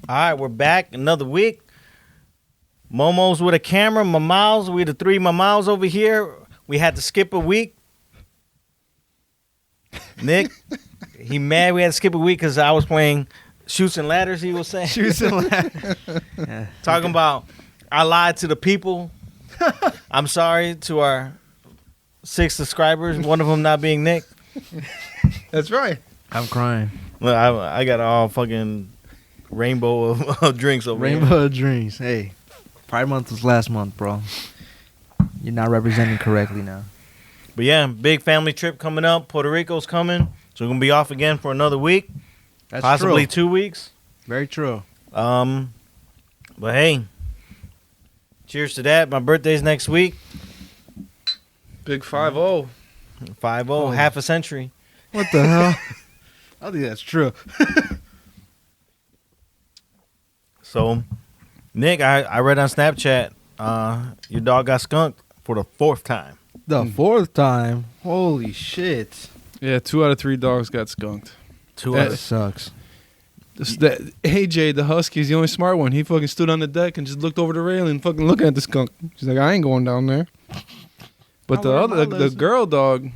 All right, we're back. Another week. Momos with a camera. Momos. We the three Momos over here. We had to skip a week. Nick, he mad we had to skip a week because I was playing Shoots and Ladders, he was saying. Shoots and Ladders. Talking about I lied to the people. I'm sorry to our 6 subscribers, one of them not being Nick. That's right. I'm crying. Look, I got all fucking rainbow of drinks over here. Rainbow of drinks. Hey, Pride Month was last month, bro. You're not representing correctly now. But yeah, big family trip coming up. Puerto Rico's coming. So we're going to be off again for another week. That's possibly true. 2 weeks. Very true. But hey, cheers to that. My birthday's next week. Big 5-0. 5-0, half a century. What the hell? I think that's true. So, Nick, I read on Snapchat, your dog got skunked for the 4th time. The 4th time? Holy shit. Yeah, 2 out of 3 dogs got skunked. That sucks. AJ, the husky, is the only smart one. He fucking stood on the deck and just looked over the railing and fucking looking at the skunk. She's like, I ain't going down there. But the girl dog,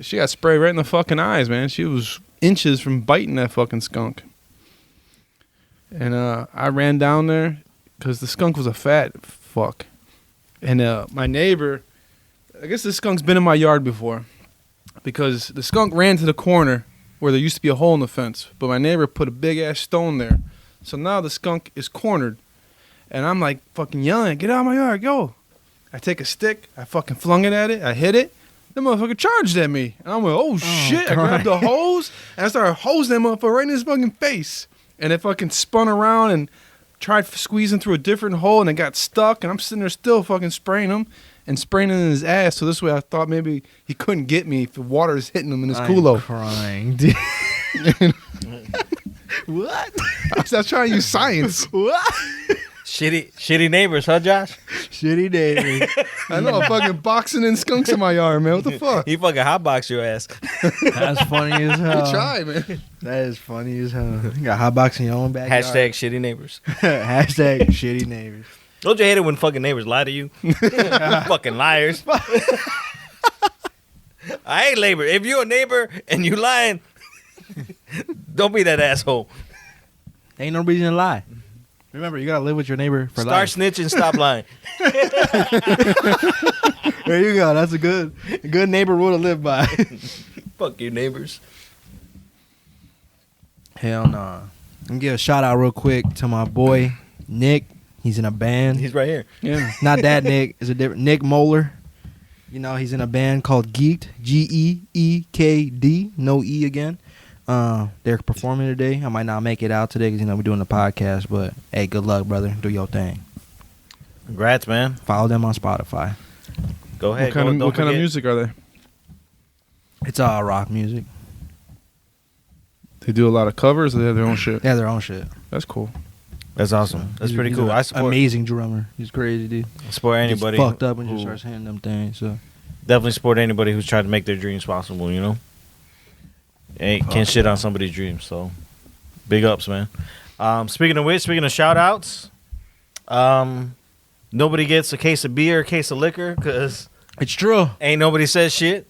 she got sprayed right in the fucking eyes, man. She was inches from biting that fucking skunk. And I ran down there because the skunk was a fat fuck. And my neighbor, I guess this skunk's been in my yard before because the skunk ran to the corner where there used to be a hole in the fence. But my neighbor put a big-ass stone there. So now the skunk is cornered. And I'm like fucking yelling, get out of my yard, go. I take a stick, I fucking flung it at it, I hit it. The motherfucker charged at me. And I'm like, oh shit. I grabbed the hose and I started hosing that motherfucker right in his fucking face. And it fucking spun around and tried squeezing through a different hole and it got stuck. And I'm sitting there still fucking spraying him and spraying it in his ass. So this way I thought maybe he couldn't get me if the water is hitting him in his culo. I'm crying, dude. What? I was trying to use science. What? Shitty neighbors, huh, Josh? Shitty neighbors. I know, fucking boxing in skunks in my yard, man. What the fuck? He fucking hotbox your ass. That's funny as hell. You try, man. That is funny as hell. You got hotbox in your own backyard. Hashtag shitty neighbors. Hashtag shitty neighbors. Don't you hate it when fucking neighbors lie to you? Fucking liars. I hate labor. If you're a neighbor and you lying, don't be that asshole. Ain't no reason to lie. Remember, you gotta live with your neighbor for life. Start snitching, stop lying. There you go. That's a good neighbor rule to live by. Fuck you, neighbors. Hell nah. Let me give a shout out real quick to my boy Nick. He's in a band. He's right here. Yeah. Not that Nick. It's a different Nick Moeller. You know, he's in a band called Geeked. Geekd. No E again. They're performing today. I might not make it out today because, we're doing the podcast. But, hey, good luck, brother. Do your thing. Congrats, man. Follow them on Spotify. Go ahead. What kind of music are they? It's all rock music. They do a lot of covers or they have their own shit? They have their own shit. That's cool. That's awesome. That's pretty cool. I support. Amazing drummer. He's crazy, dude. Support anybody. He's fucked up and just starts hitting them things. So definitely support anybody who's trying to make their dreams possible. Can't shit on somebody's dreams. So big ups, man. Speaking of shout outs, nobody gets a case of beer, a case of liquor because it's true. Ain't nobody says shit.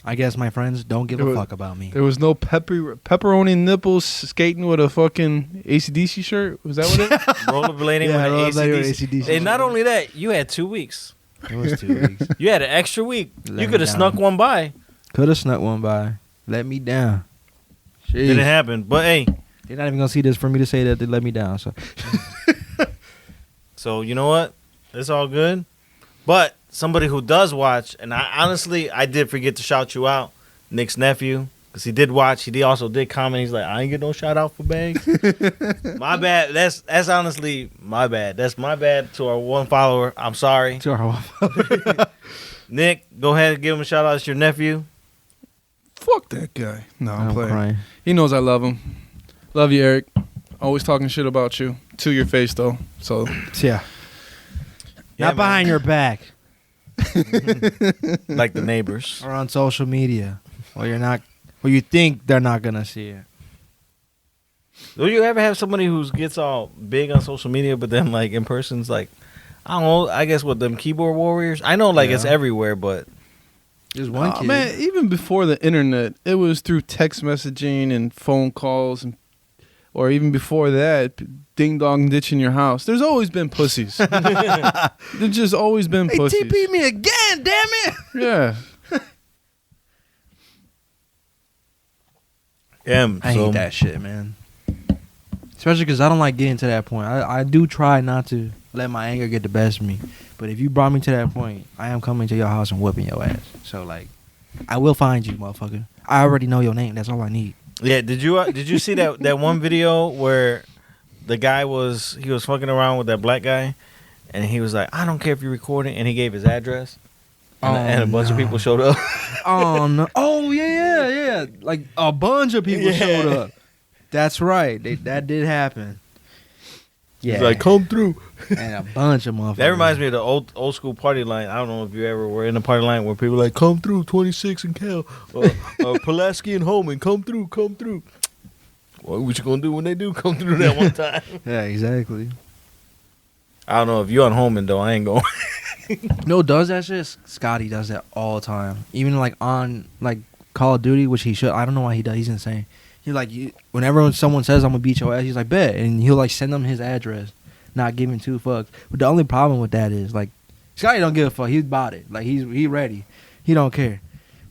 I guess my friends don't give a fuck about me. There was no pepperoni nipples skating with a fucking AC/DC shirt. Was that what it? Rollerblading with an AC/DC. And not only that, you had 2 weeks. It was 2 weeks. You had an extra week. You could have snuck one by. Could have snuck one by. Let me down. Jeez. Didn't happen. But hey, they're not even gonna see this for me to say that they let me down. So you know what? It's all good. But somebody who does watch, and I did forget to shout you out, Nick's nephew, because he did watch. He also did comment. He's like, I ain't get no shout out for Bags. My bad. That's honestly my bad. That's my bad to our one follower. I'm sorry. To our one follower. Nick, go ahead and give him a shout out. It's your nephew. Fuck that guy. No, I'm playing. Crying. He knows I love him. Love you, Eric. Always talking shit about you. To your face, though. So yeah. Not behind your back. Like the neighbors. Or on social media. Or you think they're not gonna see it. Do you ever have somebody who gets all big on social media, but then like in person's like, I don't know, I guess with them keyboard warriors? I know like it's everywhere, but There's one kid. Man, even before the internet, it was through text messaging and phone calls, or even before that, ding dong ditch in your house. There's always been pussies. There's just always been pussies. TP me again, damn it! Yeah. I hate that shit, man. Especially because I don't like getting to that point. I do try not to let my anger get the best of me. But if you brought me to that point, I am coming to your house and whipping your ass. So, like, I will find you, motherfucker. I already know your name. That's all I need. Yeah, did you see that one video where the guy was fucking around with that black guy, and he was like, I don't care if you're recording, and he gave his address, and a bunch of people showed up. Oh no! Oh yeah. Like a bunch of people showed up. That's right. That did happen. Yeah. He's like, come through. And a bunch of motherfuckers. That reminds me of the old school party line. I don't know if you ever were in the party line where people were like, come through, 26 and Cal, or Pulaski and Holman, come through. What you gonna do when they do come through that one time? Yeah, exactly. I don't know if you're on Holman though. I ain't going. No, does that shit? Scottie does that all the time. Even like on like Call of Duty, which he should. I don't know why he does. He's insane. He's like, whenever someone says I'm gonna beat your ass, he's like, bet, and he'll like send them his address, not giving two fucks. But the only problem with that is like, Scottie don't give a fuck. He's about it. Like he ready. He don't care.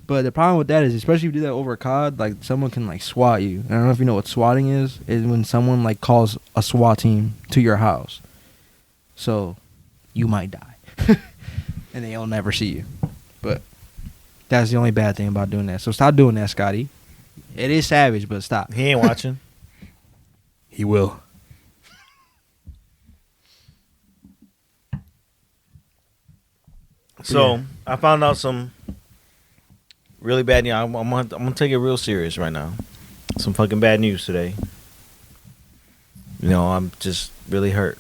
But the problem with that is, especially if you do that over COD, like someone can like SWAT you. And I don't know if you know what swatting is when someone like calls a SWAT team to your house. So you might die. And they'll never see you. But that's the only bad thing about doing that. So stop doing that, Scottie. It is savage, but stop. He ain't watching. He will. So Yeah. I found out some really bad news. I'm gonna take it real serious right now. Some fucking bad news today. You know, I'm just really hurt.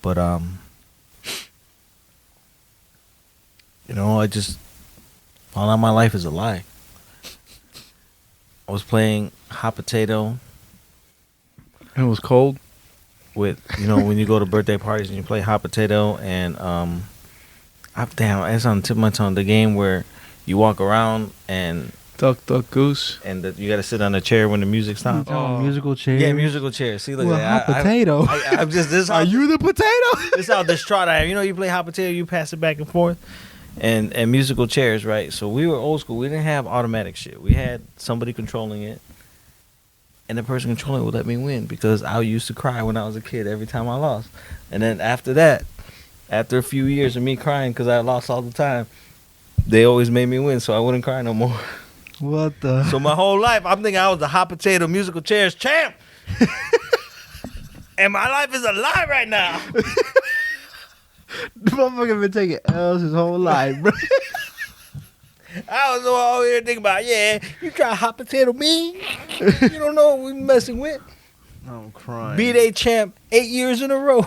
But you know, I just found out my life is a lie. I was playing hot potato And it was cold. with, you know, when you go to birthday parties and you play hot potato, and damn, it's on the tip of my tongue. The game where you walk around and Duck, duck, goose. you got to sit on a chair when the music stops. Oh, musical chair. Yeah, musical chair. See, look Well, at that. hot potato. I'm just this. Are you the potato? This is how distraught I am. You know, you play hot potato, you pass it back and forth, and musical chairs, right? So we were old school. We didn't have automatic shit. We had somebody controlling it, and the person controlling it would let me win because I used to cry when I was a kid every time I lost. And then after that, after a few years of me crying because I lost all the time, they always made me win, so I wouldn't cry no more. What the? So my whole life, I'm thinking I was the hot potato musical chairs champ. And my life is a lie right now. The motherfucker been taking L's his whole life, bro. I was over here thinking about, yeah, you try hot potato me? You don't know what we messing with. I'm crying. B-Day champ 8 years in a row.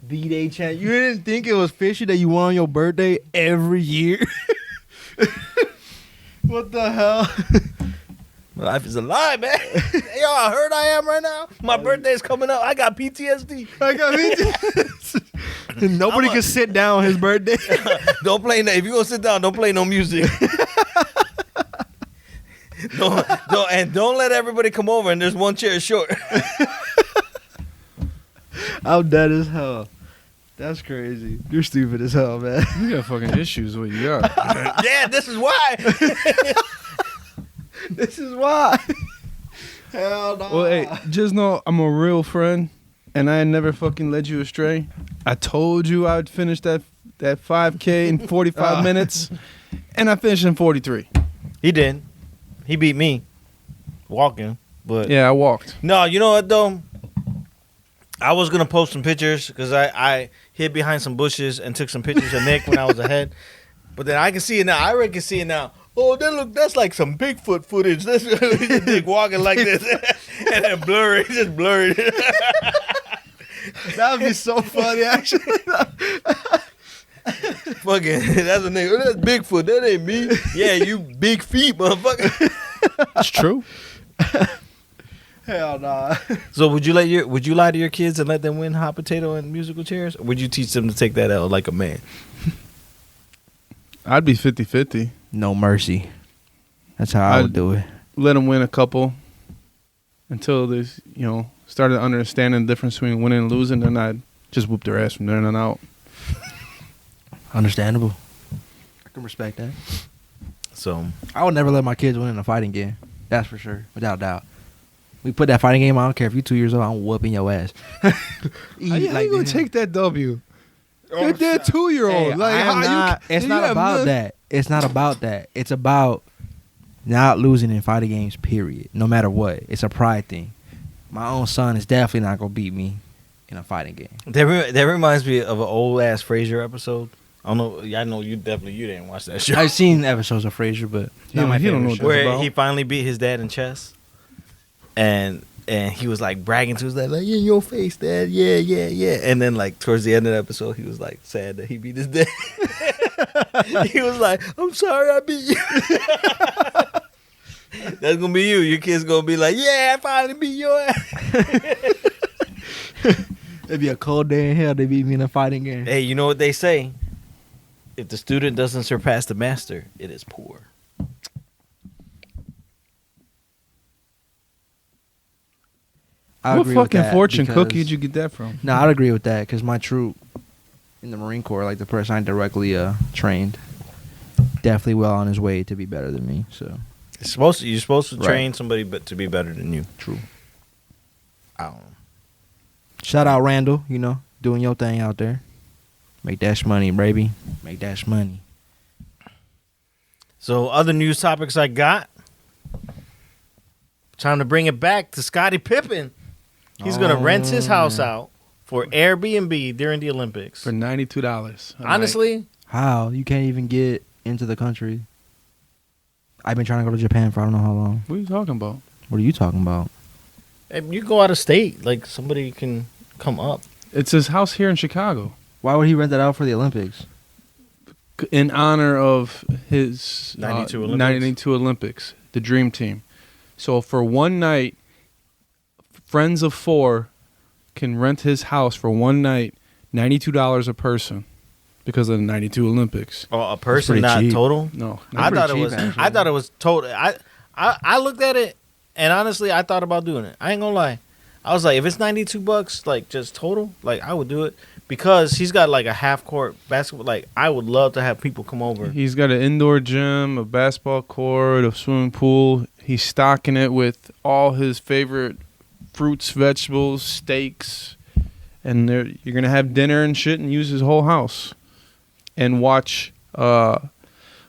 B-Day champ. You didn't think it was fishy that you won on your birthday every year? What the hell? My life is a lie, man. Yo, how hurt I am right now. My birthday's coming up. I got PTSD. I got me. Nobody can sit down on his birthday. Don't play no. If you gonna sit down, don't play no music. don't let everybody come over and there's one chair short. I'm dead as hell. That's crazy. You're stupid as hell, man. You got fucking issues. What you got? Yeah, this is why. This is why. Hell no. Well, hey, just know I'm a real friend, and I never fucking led you astray. I told you I'd finish that 5K in 45 minutes, and I finished in 43. He did. He beat me walking, but Yeah, I walked. no, you know what though? I was gonna post some pictures because I hid behind some bushes and took some pictures of Nick when I was ahead. But then I can see it now. I already can see it now. Oh, that's like some Bigfoot footage. That's Nick walking like this, and then blurry, just blurred. That would be so funny, actually. Fucking, that's a nigga. That's Bigfoot. That ain't me. Yeah, you big feet, motherfucker. It's true. Hell nah. So would you lie to your kids and let them win hot potato and musical chairs, or would you teach them to take that L like a man? I'd be 50-50. No mercy. That's how I would do it. Let them win a couple until they, started understanding the difference between winning and losing. Then I'd just whoop their ass from there on out. Understandable. I can respect that. So I would never let my kids win in a fighting game. That's for sure, without doubt. We put that fighting game. I don't care if you're 2 years old. I'm whooping your ass. How you gonna take that W? You're that 2-year-old. Hey, it's not about that. It's not about that. It's about not losing in fighting games. Period. No matter what, it's a pride thing. My own son is definitely not gonna beat me in a fighting game. that reminds me of an old ass Frasier episode. I don't know. I know you didn't watch that show. I've seen episodes of Frasier, but not my he don't favorite know what show. Where about. he finally beat his dad in chess, and he was like bragging to his dad, like, "Yeah, in your face, Dad. Yeah, yeah, yeah." And then like towards the end of the episode, he was like sad that he beat his dad. He was like, "I'm sorry, I beat you." That's gonna be you. Your kid's gonna be like, "Yeah, I finally beat your ass." It'd be a cold day in hell. They beat me in a fighting game. Hey, you know what they say? If the student doesn't surpass the master, it is poor. I What agree with fucking that fortune because- cookie did you get that from? No, I'd agree with that because my troop in the Marine Corps, like the person I directly trained, definitely well on his way to be better than me. So You're supposed to Right. train somebody but to be better than you. true. I don't know. Shout out Randall, doing your thing out there. Make that money, baby. Make that money. So other news topics I got. Time to bring it back to Scottie Pippen. He's gonna rent his house out for Air BNB during the Olympics. For $92. Honestly, How? You can't even get into the country. I've been trying to go to Japan for I don't know how long. What are you talking about? What are you talking about? if you go out of state, like somebody can come up. It's his house here in Chicago. Why would he rent that out for the Olympics? In honor of his 92 Olympics. 92 Olympics, the Dream Team. So for one night, friends of 4 can rent his house for one night, $92 a person, because of the 92 Olympics. Oh, a person, pretty not cheap. total. No, I pretty thought it cheap, was. actually. I thought it was total. I looked at it, and honestly, I thought about doing it. I ain't gonna lie. I was like, if it's $92, like just total, like I would do it because he's got like a half court basketball. Like I would love to have people come over. he's got an indoor gym, a basketball court, a swimming pool. He's stocking it with all his favorite fruits, vegetables, steaks, and you're gonna have dinner and shit, and use his whole house, and watch. What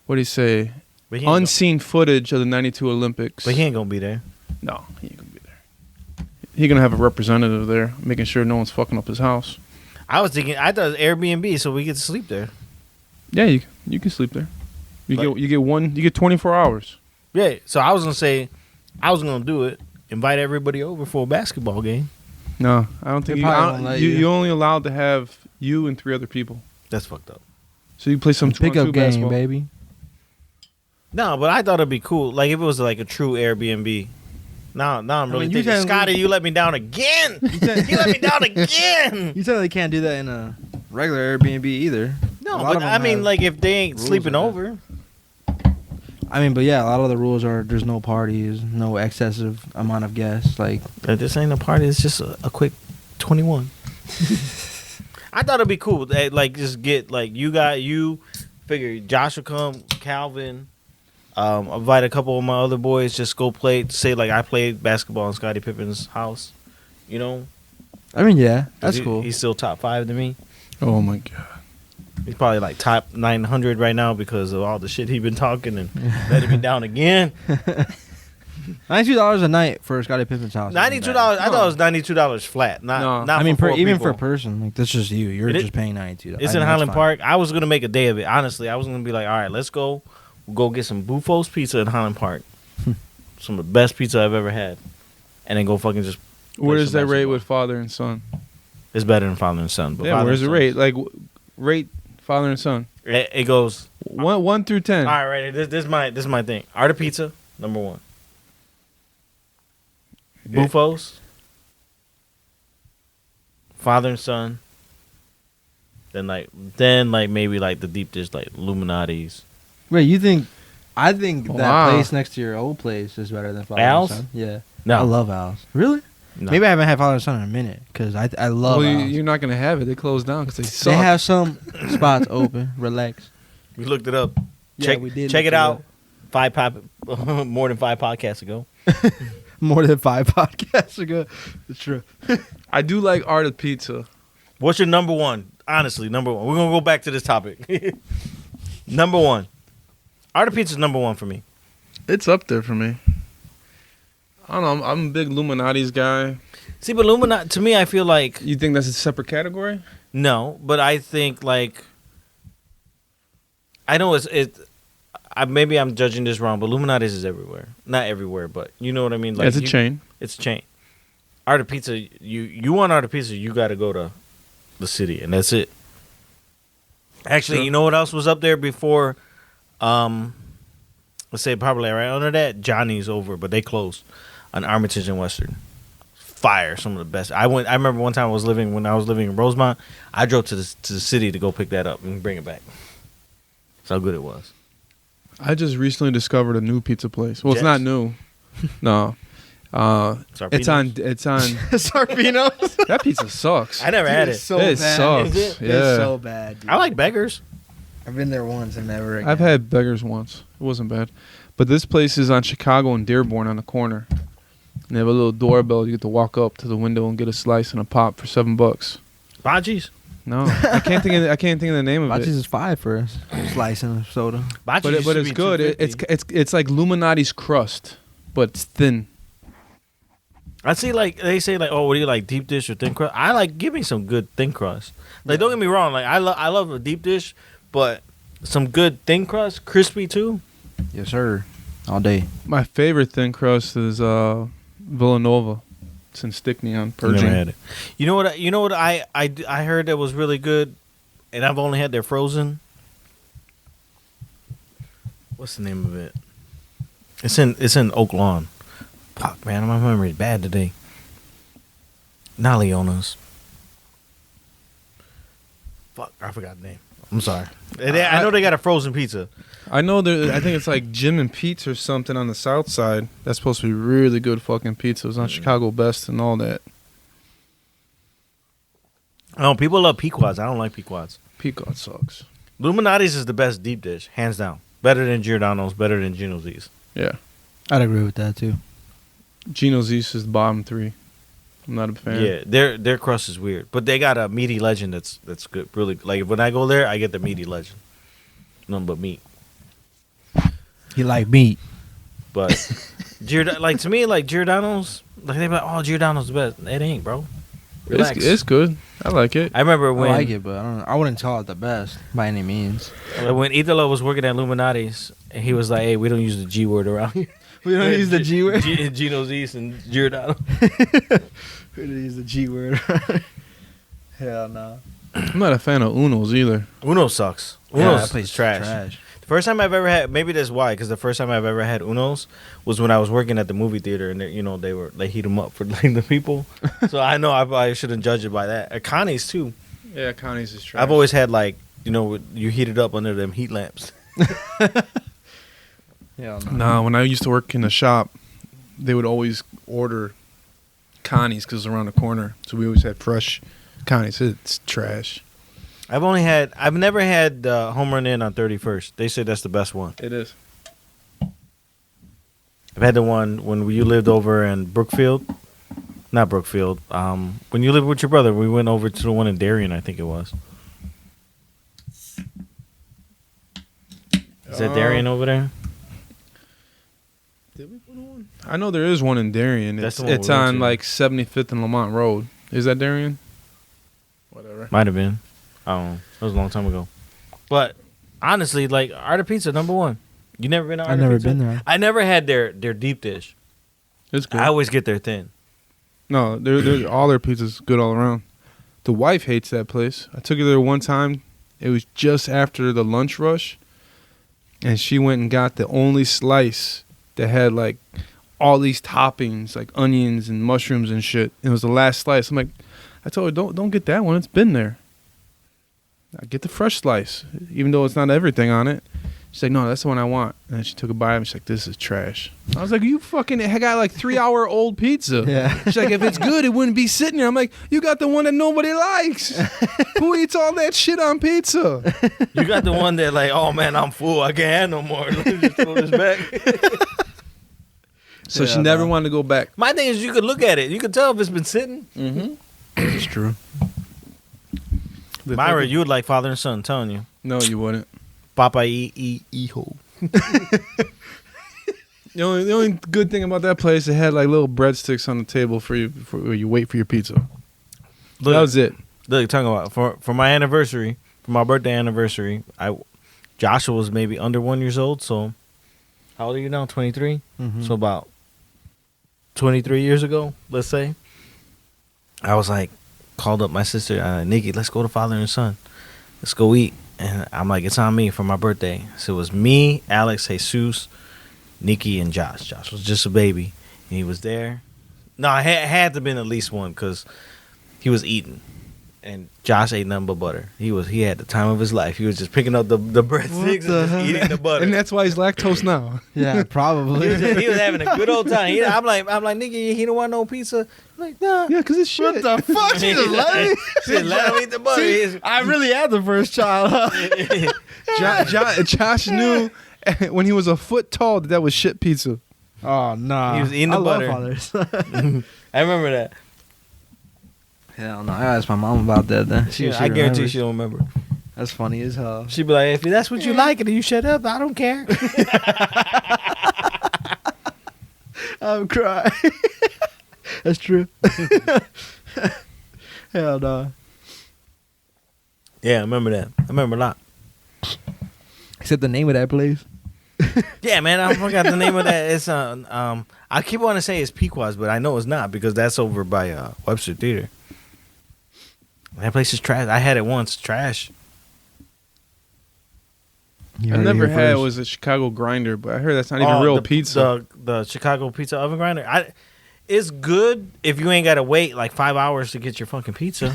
do you say? But he ain't Unseen footage of the 92 Olympics. But he ain't gonna be there. No, he ain't gonna be there. He's gonna have a representative there, making sure no one's fucking up his house. I was thinking. I thought it was Airbnb, so we get to sleep there. Yeah, you can sleep there. You Like- get 24 hours. Yeah. So I was gonna say, I was gonna do it. Invite everybody over for a basketball game. No, I don't think They you. probably won't let you. You're only allowed to have you and 3 other people. That's fucked up. So you play some Pickup 2-on-2 game, basketball. baby. No, but I thought it'd be cool. Like if it was like a true Airbnb. Now I'm really mean, you thinking, can- Scotty, you let me down again. You let me down again. You said they can't do that in a regular Airbnb either. No, A lot but of them I mean, have like if they ain't rules sleeping like that. over. I mean, but yeah, a lot of the rules are there's no parties, no excessive amount of guests. Like, This ain't a party. It's just a quick 21. I thought it'd be cool. Like just get like you figure Josh will come, Calvin. Invite a couple of my other boys. Just go play. Say like I played basketball in Scottie Pippens' house. You know, I mean, yeah, that's He- cool. He's still top 5 to me. Oh my god. He's probably like top 900 right now because of all the shit he been talking and letting me down again. $92 a night for Scottie Pippens house. isn't $92. bad. I thought it was $92 flat. Not No. not I mean, for four even people. for a person, like that's just you. You're It is- just paying $92. It's in Highland Park. I was gonna make a day of it. Honestly, I was gonna be like, all right, let's go. We'll go get some Buffalo's pizza in Highland Park. Some of the best pizza I've ever had, and then go fucking just. Where play does some that rate basketball. with father and son? It's better than father and son. But Yeah, father where's and the son- rate? Like rate father and son. It goes. 1 through 10. All right, right. This is my thing. Art of pizza, number 1. Bufos, father and son. Then maybe like the deep dish like Illuminati's. Wait, you think? I think that Wow. place next to your old place is better than Father Al's? and Son. Yeah. No. I love Al's. Really? No. Maybe I haven't had Father and Son in a minute because I love Well, Al's. you're not gonna have it. They closed down because they suck. They have some spots open. Relax. We looked it up. Yeah, Check we did check look it it out. More than 5 podcasts ago. More than 5 podcasts ago. It's true. I do like Art of Pizza. What's your number one? Honestly, number one. We're gonna go back to this topic. Number one. Art of Pizza's number one for me. It's up there for me. I don't know. I'm a big Illuminati's guy. See, but Illuminati, to me, I feel like You think that's a separate category? no, but I think like I know maybe I'm judging this wrong, but Illuminati's is everywhere. Not everywhere, but you know what I mean. Like It's a chain. It's a chain. Art of Pizza. You want Art of Pizza? You got to go to the city, and that's it. Actually, Sure. you know what else was up there before? Let's say probably right under that. Johnny's over, but they closed on Armitage and Western. Fire, some of the best. I remember one time when I was living in Rosemont. I drove to the city to go pick that up and bring it back. That's how good it was. I just recently discovered a new pizza place. Well, Jets? it's not new. No. It's on. Sarpino's. That pizza sucks. I never had it. It's so It bad. sucks. Is it? Yeah. It's so bad. Dude. I like Beggars. I've been there once and never again. I've had Beggars once. It wasn't bad. But this place is on Chicago and Dearborn on the corner. And they have a little doorbell. You get to walk up to the window and get a slice and a pop for $7. Baji's. No, I can't think of the name of Bocce's it. is 5 for us. Slice and a soda. Baji's But used to it's be good. $2.50. It's like Illuminati's crust, but it's thin. I see, like they say, like, oh, what do you like, deep dish or thin crust? I like, give me some good thin crust. Like, don't get me wrong, like I love a deep dish, but some good thin crust, crispy too. Yes, sir. All day. My favorite thin crust is Villanova. It's in Stickney on Pershing. Never had it. You know what? I heard that was really good, and I've only had their frozen. What's the name of it? It's in Oak Lawn. Fuck, man, my memory is bad today. Not Leona's. Fuck, I forgot the name. I'm sorry. I know they got a frozen pizza. I know there. I think it's like Jim and Pete's or something on the south side. That's supposed to be really good fucking pizza. It's on Chicago Best and all that. Oh, people love Pequods. I don't like Pequods. Peacock sucks. Illuminati's is the best deep dish, hands down. Better than Giordano's, better than Gino's East. Yeah. I'd agree with that too. Gino's East is the bottom 3. I'm not a fan. Yeah, their crust is weird, but they got a meaty legend that's good. Really, like when I go there, I get the meaty legend. Nothing but meat. You like meat. But like to me, like Giordano's, like they be like, oh, Giordano's the best. It ain't, bro. Relax. It's good. I like it. I remember when I like it, but I wouldn't call it the best by any means. when Italo was working at Illuminati's, and he was like, "Hey, we don't use the G word around here. We don't use the G word. Gino's East and Giordano." We don't use the G word. Hell no. I'm not a fan of Uno's either. Uno sucks. Yeah, Uno's that place is is trash. The first time I've ever had, maybe that's why, because the first time I've ever had Uno's was when I was working at the movie theater, and they heat them up for like the people. So I know I shouldn't judge it by that. Connie's too. Yeah, Connie's is trash. I've always had like you heat it up under them heat lamps. Hell no. No, when I used to work in the shop, they would always order Connie's because it was around the corner. So we always had fresh Connie's. It's trash. I've never had Home Run Inn on 31st. They say that's the best one. It is. I've had the one when you lived over in Brookfield. Not Brookfield. When you lived with your brother, we went over to the one in Darien, I think it was. Is that Darien over there? Did we put one? I know there is one in Darien. That's It's, the one it's we went on to. like 75th and Lamont Road. Is that Darien? Whatever. Might have been. I don't know. That was a long time ago. But honestly, like Art of Pizza, number one. You never been to Art I've of never Pizza? been there. I never had their deep dish. It's good. I always get their thin. No, they're all their pizza's good all around. The wife hates that place. I took her there one time. It was just after the lunch rush, and she went and got the only slice that had like all these toppings, like onions and mushrooms and shit. It was the last slice. I'm like, I told her, don't get that one. It's been there. I get the fresh slice, even though it's not everything on it. She's like, no, that's the one I want. And then she took a bite and she's like, this is trash. I was like, you fucking got like 3-hour-old pizza. Yeah. She's like, if it's good, it wouldn't be sitting there. I'm like, you got the one that nobody likes. Who eats all that shit on pizza? You got the one that like, oh man, I'm full. I can't handle more. Let me just throw this back. So she never wanted to go back. My thing is, you could look at it. You could tell if it's been sitting. Mm-hmm. It's true. Myra, you would like father and son. I'm telling you. No, you wouldn't. Papa hijo. The only good thing about that place, it had like little breadsticks on the table for you before you wait for your pizza. Look, that was it. Look, talking about for my anniversary, for my birthday anniversary, Joshua was maybe under 1 year old. So how old are you now? 23. Mm-hmm. So about 23 years ago, let's say. I was like, called up my sister, Nikki, let's go to father and son. Let's go eat. And I'm like, it's on me for my birthday. So it was me, Alex, Jesus, Nikki, and Josh. Josh was just a baby. And he was there. No, I had to been at least one because he was eating. And Josh ate nothing but butter. He had the time of his life. He was just picking up the breadsticks and just eating the butter. And that's why he's lactose now. Yeah, probably. he was having a good old time. I'm like, Nikki, he don't want no pizza. I'm like, nah. Yeah, because it's shit. What the fuck? She just let me. She let him eat the butter. See, I really had the first child. Huh? Josh knew when he was a foot tall that was shit pizza. Oh, nah. He was eating the butter. I remember that. Hell no. I asked my mom about that then. I guarantee she don't remember. That's funny as hell. She'd be like, if that's what you like and you shut up, I don't care. I'm crying. That's true. Hell no. Yeah, I remember that. I remember a lot. Except the name of that place. Yeah, man, I forgot the name of that. It's I keep wanting to say it's Pequod's, but I know it's not because that's over by Webster Theater. That place is trash. I had it once. Trash. I never had it was a Chicago grinder, but I heard that's not even real pizza. The Chicago pizza oven grinder. It's good if you ain't got to wait like 5 hours to get your fucking pizza.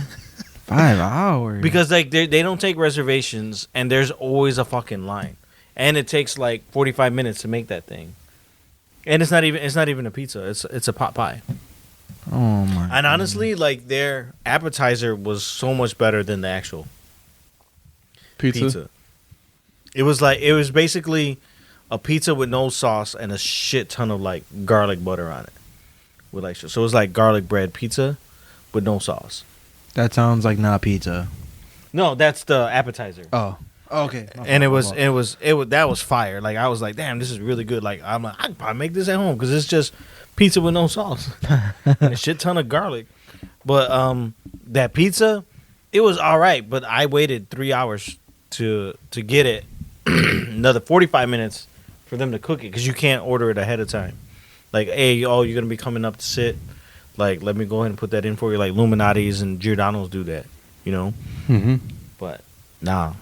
5 hours? Because like they don't take reservations and there's always a fucking line. And it takes like 45 minutes to make that thing. And it's not even a pizza. It's a pot pie. Oh my. And honestly, like their appetizer was so much better than the actual pizza. It was basically a pizza with no sauce and a shit ton of like garlic butter on it. With like so it was like garlic bread pizza with no sauce. That sounds like not pizza. No, that's the appetizer. Oh. Okay. And it was that was fire. Like I was like, damn, this is really good. Like I'm like, I can probably make this at home because it's just pizza with no sauce and a shit ton of garlic. But that pizza, it was all right. But I waited 3 hours to get it. Another 45 minutes for them to cook it because you can't order it ahead of time. Like, hey, you're gonna be coming up to sit. Like, let me go ahead and put that in for you. Like Illuminati's and Giordano's do that, you know. Mm-hmm. But nah.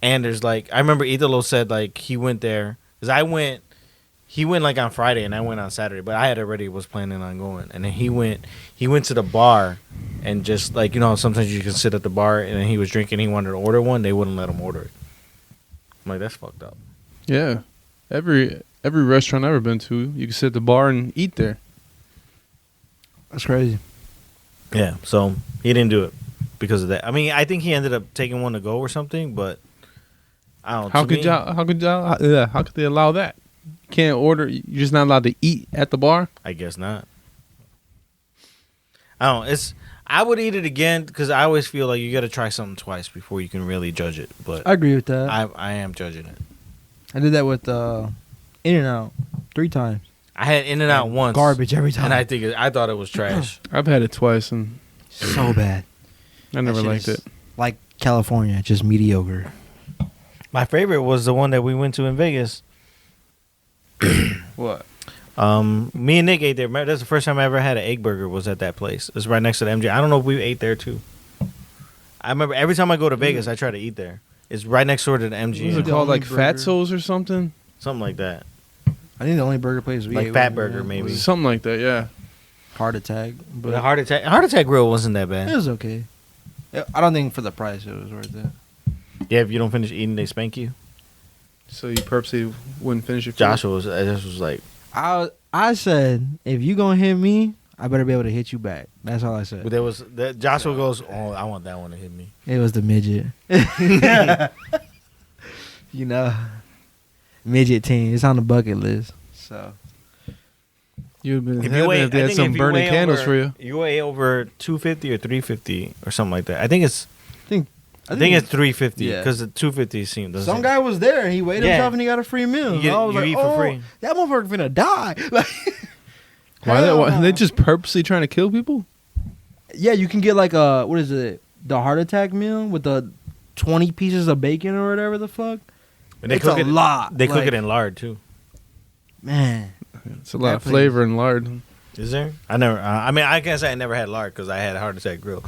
And there's like, I remember Italo said like he went there because he went like on Friday and I went on Saturday, but I had already was planning on going. And then he went to the bar and just like, you know, sometimes you can sit at the bar and then he was drinking, he wanted to order one, they wouldn't let him order it. I'm like, that's fucked up. Yeah. Every restaurant I've ever been to, you can sit at the bar and eat there. That's crazy. Yeah, so he didn't do it because of that. I mean, I think he ended up taking one to go or something, but I don't know. How could they allow that? You can't order. You're just not allowed to eat at the bar. I guess not. I don't. I would eat it again because I always feel like you got to try something twice before you can really judge it. But I agree with that. I am judging it. I did that with In-N-Out 3 times. I had In-N-Out once. Garbage every time. And I thought it was trash. I've had it twice and so bad. I never liked it. Like California, just mediocre. My favorite was the one that we went to in Vegas. What? Me and Nick ate there. That's the first time I ever had an egg burger was at that place. It's right next to the MJ. I don't know if we ate there too. I remember every time I go to Vegas, I try to eat there. It's right next door to the MG. Was it called like Fatso's or something? Something like that. I think the only burger place we Like ate Fat was- Burger, maybe. was Something like that, yeah. Heart Attack. But But the Heart Attack Grill wasn't that it bad. was okay. I don't think for the price it was worth it. Yeah, if you don't finish eating, they spank you. So you purposely wouldn't finish your food? Joshua was like, I said, if you gonna hit me, I better be able to hit you back. That's all I said. but there was that Joshua goes, oh, I want that one to hit me. It was the midget. You know, midget team. It's on the bucket list. So You'd have been in If heaven you weigh, if they I had think some if you burning weigh candles over, for you. You weigh over 250 or 350 or something like that. I think it's I it's 350 Yeah. because the 250 seems. some guy was there and he weighed Yeah. himself and he got a free meal. You get- I was you like, eat for oh, free. that motherfucker finna die. Like, Why hell they no. just purposely trying to kill people? Yeah, you can get like a what is it? The heart attack meal with the 20 pieces of bacon or whatever the fuck. And they It's cook a it. lot. They cook Like, it in lard too. Man, It's a lot That of place- flavor and lard. Is there? I never. I mean, I can't say I never had lard because I had a Heart Attack Grill.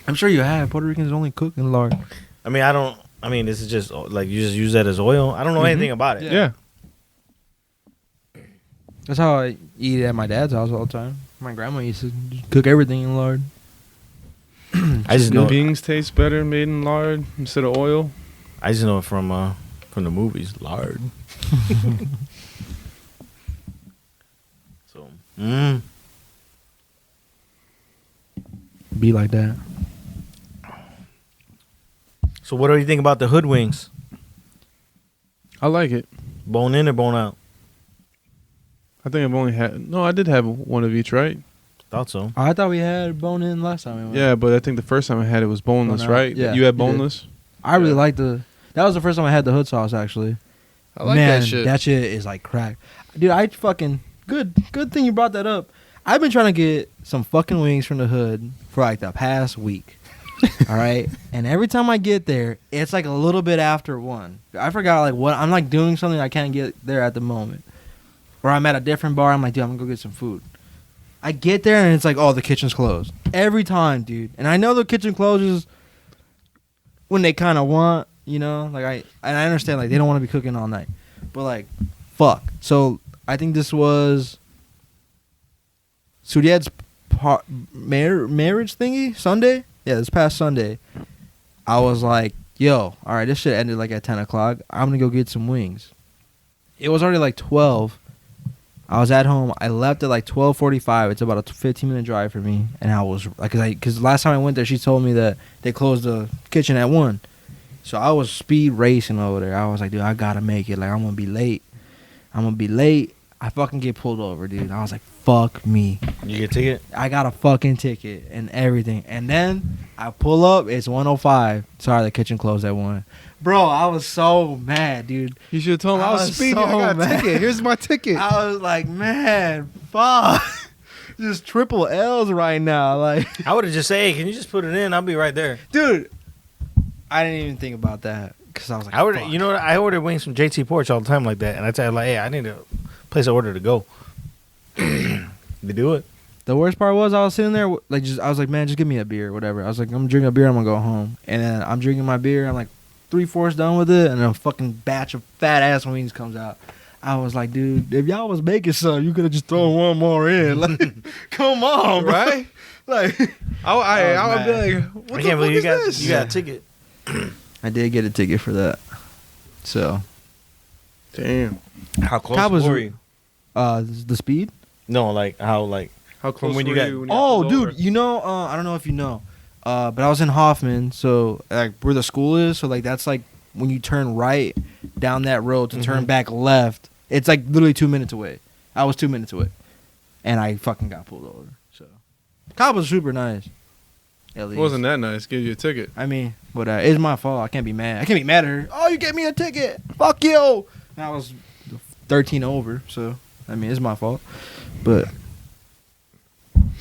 I'm sure you have. Puerto Ricans only cook in lard. I mean, I don't. I mean, this is just like you just use that as oil. I don't know anything about it. Yeah. That's how I eat at my dad's house all the time. My grandma used to cook everything in lard. I just know. Beans taste better made in lard instead of oil. I just know it from the movies. Lard. So. Be like that. So what do you think about the hood wings? I like it. Bone in or bone out? I think I've only had... No, I did have one of each, right? Thought so. I thought we had bone in last time we went. Yeah, but I think the first time I had it was boneless, Bone out. right? Yeah, You had you did. boneless? I really Yeah. liked the. That was the first time I had the hood sauce actually. I like Man, that shit. That shit is like crack, dude. I fucking good thing you brought that up. I've been trying to get some fucking wings from the hood for like the past week. All right, and every time I get there, it's like a little bit after 1. I forgot like what I'm like doing something I can't get there at the moment, or I'm at a different bar. I'm like, dude, I'm gonna go get some food. I get there and it's like, oh, the kitchen's closed every time, dude. And I know the kitchen closes when they kind of want, you know, like I understand like they don't want to be cooking all night, but like, fuck. So I think this was Suriad's marriage thingy Sunday. Yeah, this past Sunday, I was like, yo, all right, this shit ended like at 10 o'clock. I'm gonna go get some wings. It was already like 12. I was at home. I left at like 12:45. It's about a 15-minute drive for me, and I was like, because last time I went there, she told me that they closed the kitchen at 1. So I was speed racing over there. I was like, dude, I gotta make it. Like, I'm gonna be late. I fucking get pulled over, dude. I was like, fuck me. You get a ticket? I got a fucking ticket and everything. And then I pull up. It's 1:05. Sorry, the kitchen closed at 1. Bro, I was so mad, dude. You should have told him I was speeding. so I got a mad. ticket. Here's my ticket. I was like, man, fuck. Just triple L's right now. Like, I would have just said, hey, can you just put it in? I'll be right there. dude, I didn't even think about that because I was like, I would. fuck. You know what? I order wings from JT Porch all the time like that, and I tell her like, hey, I need a place I order to go. They do it. The worst part was I was sitting there, like, I was like, man, just give me a beer, whatever. I was like, I'm drinking a beer, I'm gonna go home. And then I'm drinking my beer, I'm like 3/4 done with it, and a fucking batch of fat ass wings comes out. I was like, dude, if y'all was making something, you could have just thrown one more in. Like, come on, bro. Right? Like, I would be man. like, what I the can't fuck believe is you got this? you got a ticket. I did get a ticket for that. So, Damn. How close Cowboys were were- you? the speed. No, like how like How close when you were got- you when you Oh, pulled dude, over? you know, I don't know if you know, but I was in Hoffman, so like where the school is, so like that's like when you turn right down that road to turn Mhm. back left, it's like literally 2 minutes away. I was 2 minutes away, and I fucking got pulled over. So, cop was super nice. At It least wasn't that nice. Give you a ticket. I mean, but it's my fault. I can't be mad. I can't be mad at her. Oh, you gave me a ticket. Fuck you. And I was 13 over, so I mean, it's my fault. But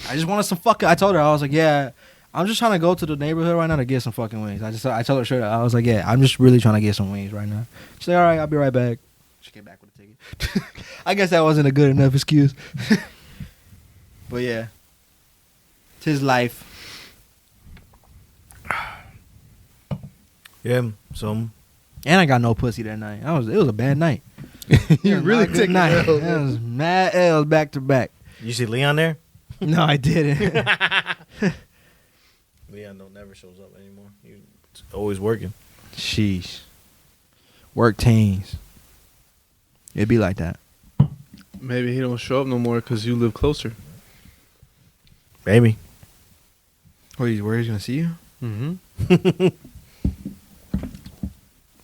I just wanted some fucking. I told her I was like, yeah, I'm just trying to go to the neighborhood right now to get some fucking wings. I told her straight up. I was like, yeah, I'm just really trying to get some wings right now. She's like, all right, I'll be right back. She came back with a ticket. I guess that wasn't a good enough excuse. But yeah, it's his life. yeah. So And I got no pussy that night. It was a bad night. You really take night. L's. That was mad L's back to back. You see Leon there? No, I didn't. Leon never shows up anymore. He's always working. Sheesh. Work teams. It'd be like that. Maybe he don't show up no more because you live closer. Maybe. Where he's gonna see you? Mm-hmm.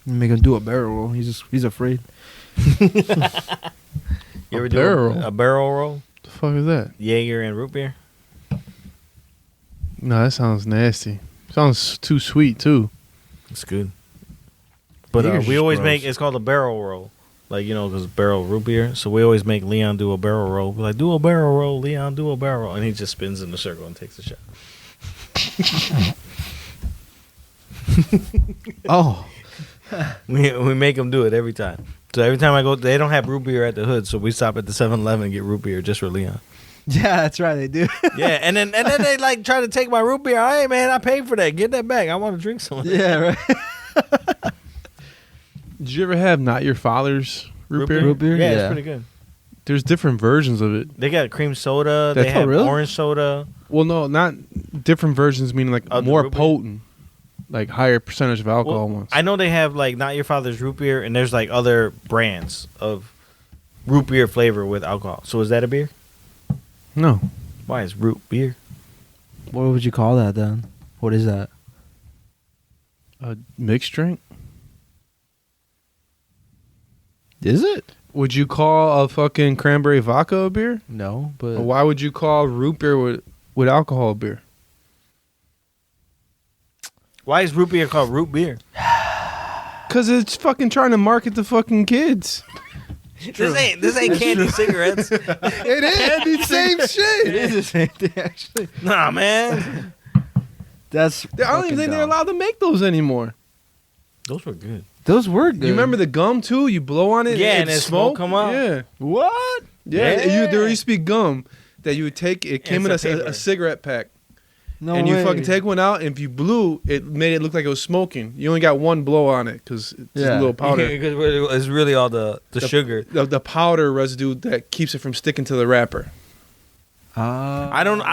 You make him do a barrel roll. He's afraid. You ever do barrel roll? a barrel roll? The fuck is that? Jaeger and root beer? No, that sounds nasty. Sounds too sweet too. It's good. But Jaeger's we just always gross. make, it's called a barrel roll. Like, you know, because barrel root beer. So we always make Leon do a barrel roll. We're like, do a barrel roll, Leon, do a barrel roll. And he just spins in a circle and takes a shot. Oh. We make him do it every time. So every time I go, they don't have root beer at the hood. So we stop at the 7-Eleven and get root beer just for Leon. Yeah, that's right. They do. Yeah, and then they like try to take my root beer. Hey man, I paid for that. Get that back. I want to drink some. Yeah, right. Did you ever have Not Your Father's root beer? Root beer? Yeah, Yeah. it's pretty good. There's different versions of it. They got cream soda. That's They have real? orange soda. Well, no, not different versions, meaning like Of the more root beer? potent, like higher percentage of alcohol Well, ones. I know they have like Not Your Father's root beer, and there's like other brands of root beer flavor with alcohol. So is that a beer? No. Why is root beer? What would you call that then? What is that? A mixed drink? Is it? Would you call a fucking cranberry vodka a beer? No, but Or why would you call root beer with alcohol a beer? Why is root beer called root beer? Because it's fucking trying to market the fucking kids. This ain't candy cigarettes. It is the same shit. it is the same thing actually. Nah, man. That's I don't even think they're allowed to make those anymore. Those were good. Those were good. You remember the gum too? You blow on it, Yeah, and and then smoke come out. Yeah, what? yeah. Yeah. There used to be gum that you would take. It came in It's a paper. a cigarette pack, No and way. you fucking take one out. And if you blew, it made it look like it was smoking. You only got one blow on it because it's just Yeah. a little powder. Because it's really all the sugar. The powder residue that keeps it from sticking to the wrapper. I don't know.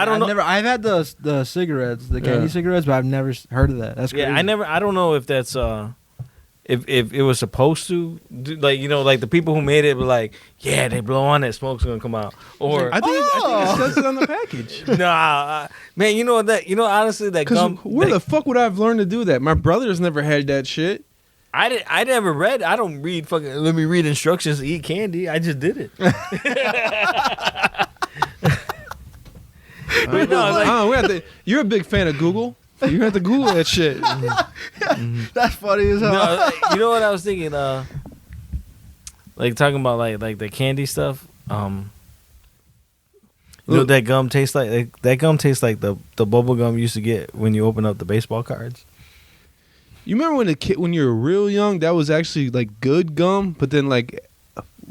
I've had the cigarettes, the candy Yeah. cigarettes, but I've never heard of that. That's crazy. Yeah, I don't know if that's if it was supposed to do, like, you know, like the people who made it were like, yeah, they blow on it, smoke's gonna come out. Or I think it says it on the package. nah, man, you know honestly that Because gum. where the fuck would I have learned to do that? My brother's never had that shit. I never read. I don't read fucking. Let me read instructions to eat candy. I just did it. But no, like, you're a big fan of Google. You have to Google that shit. That's funny as hell. no, you know what I was thinking? Like talking about like the candy stuff. You know what that gum tastes like? That gum tastes like the bubble gum you used to get when you open up the baseball cards. You remember when you were real young, that was actually like good gum, but then like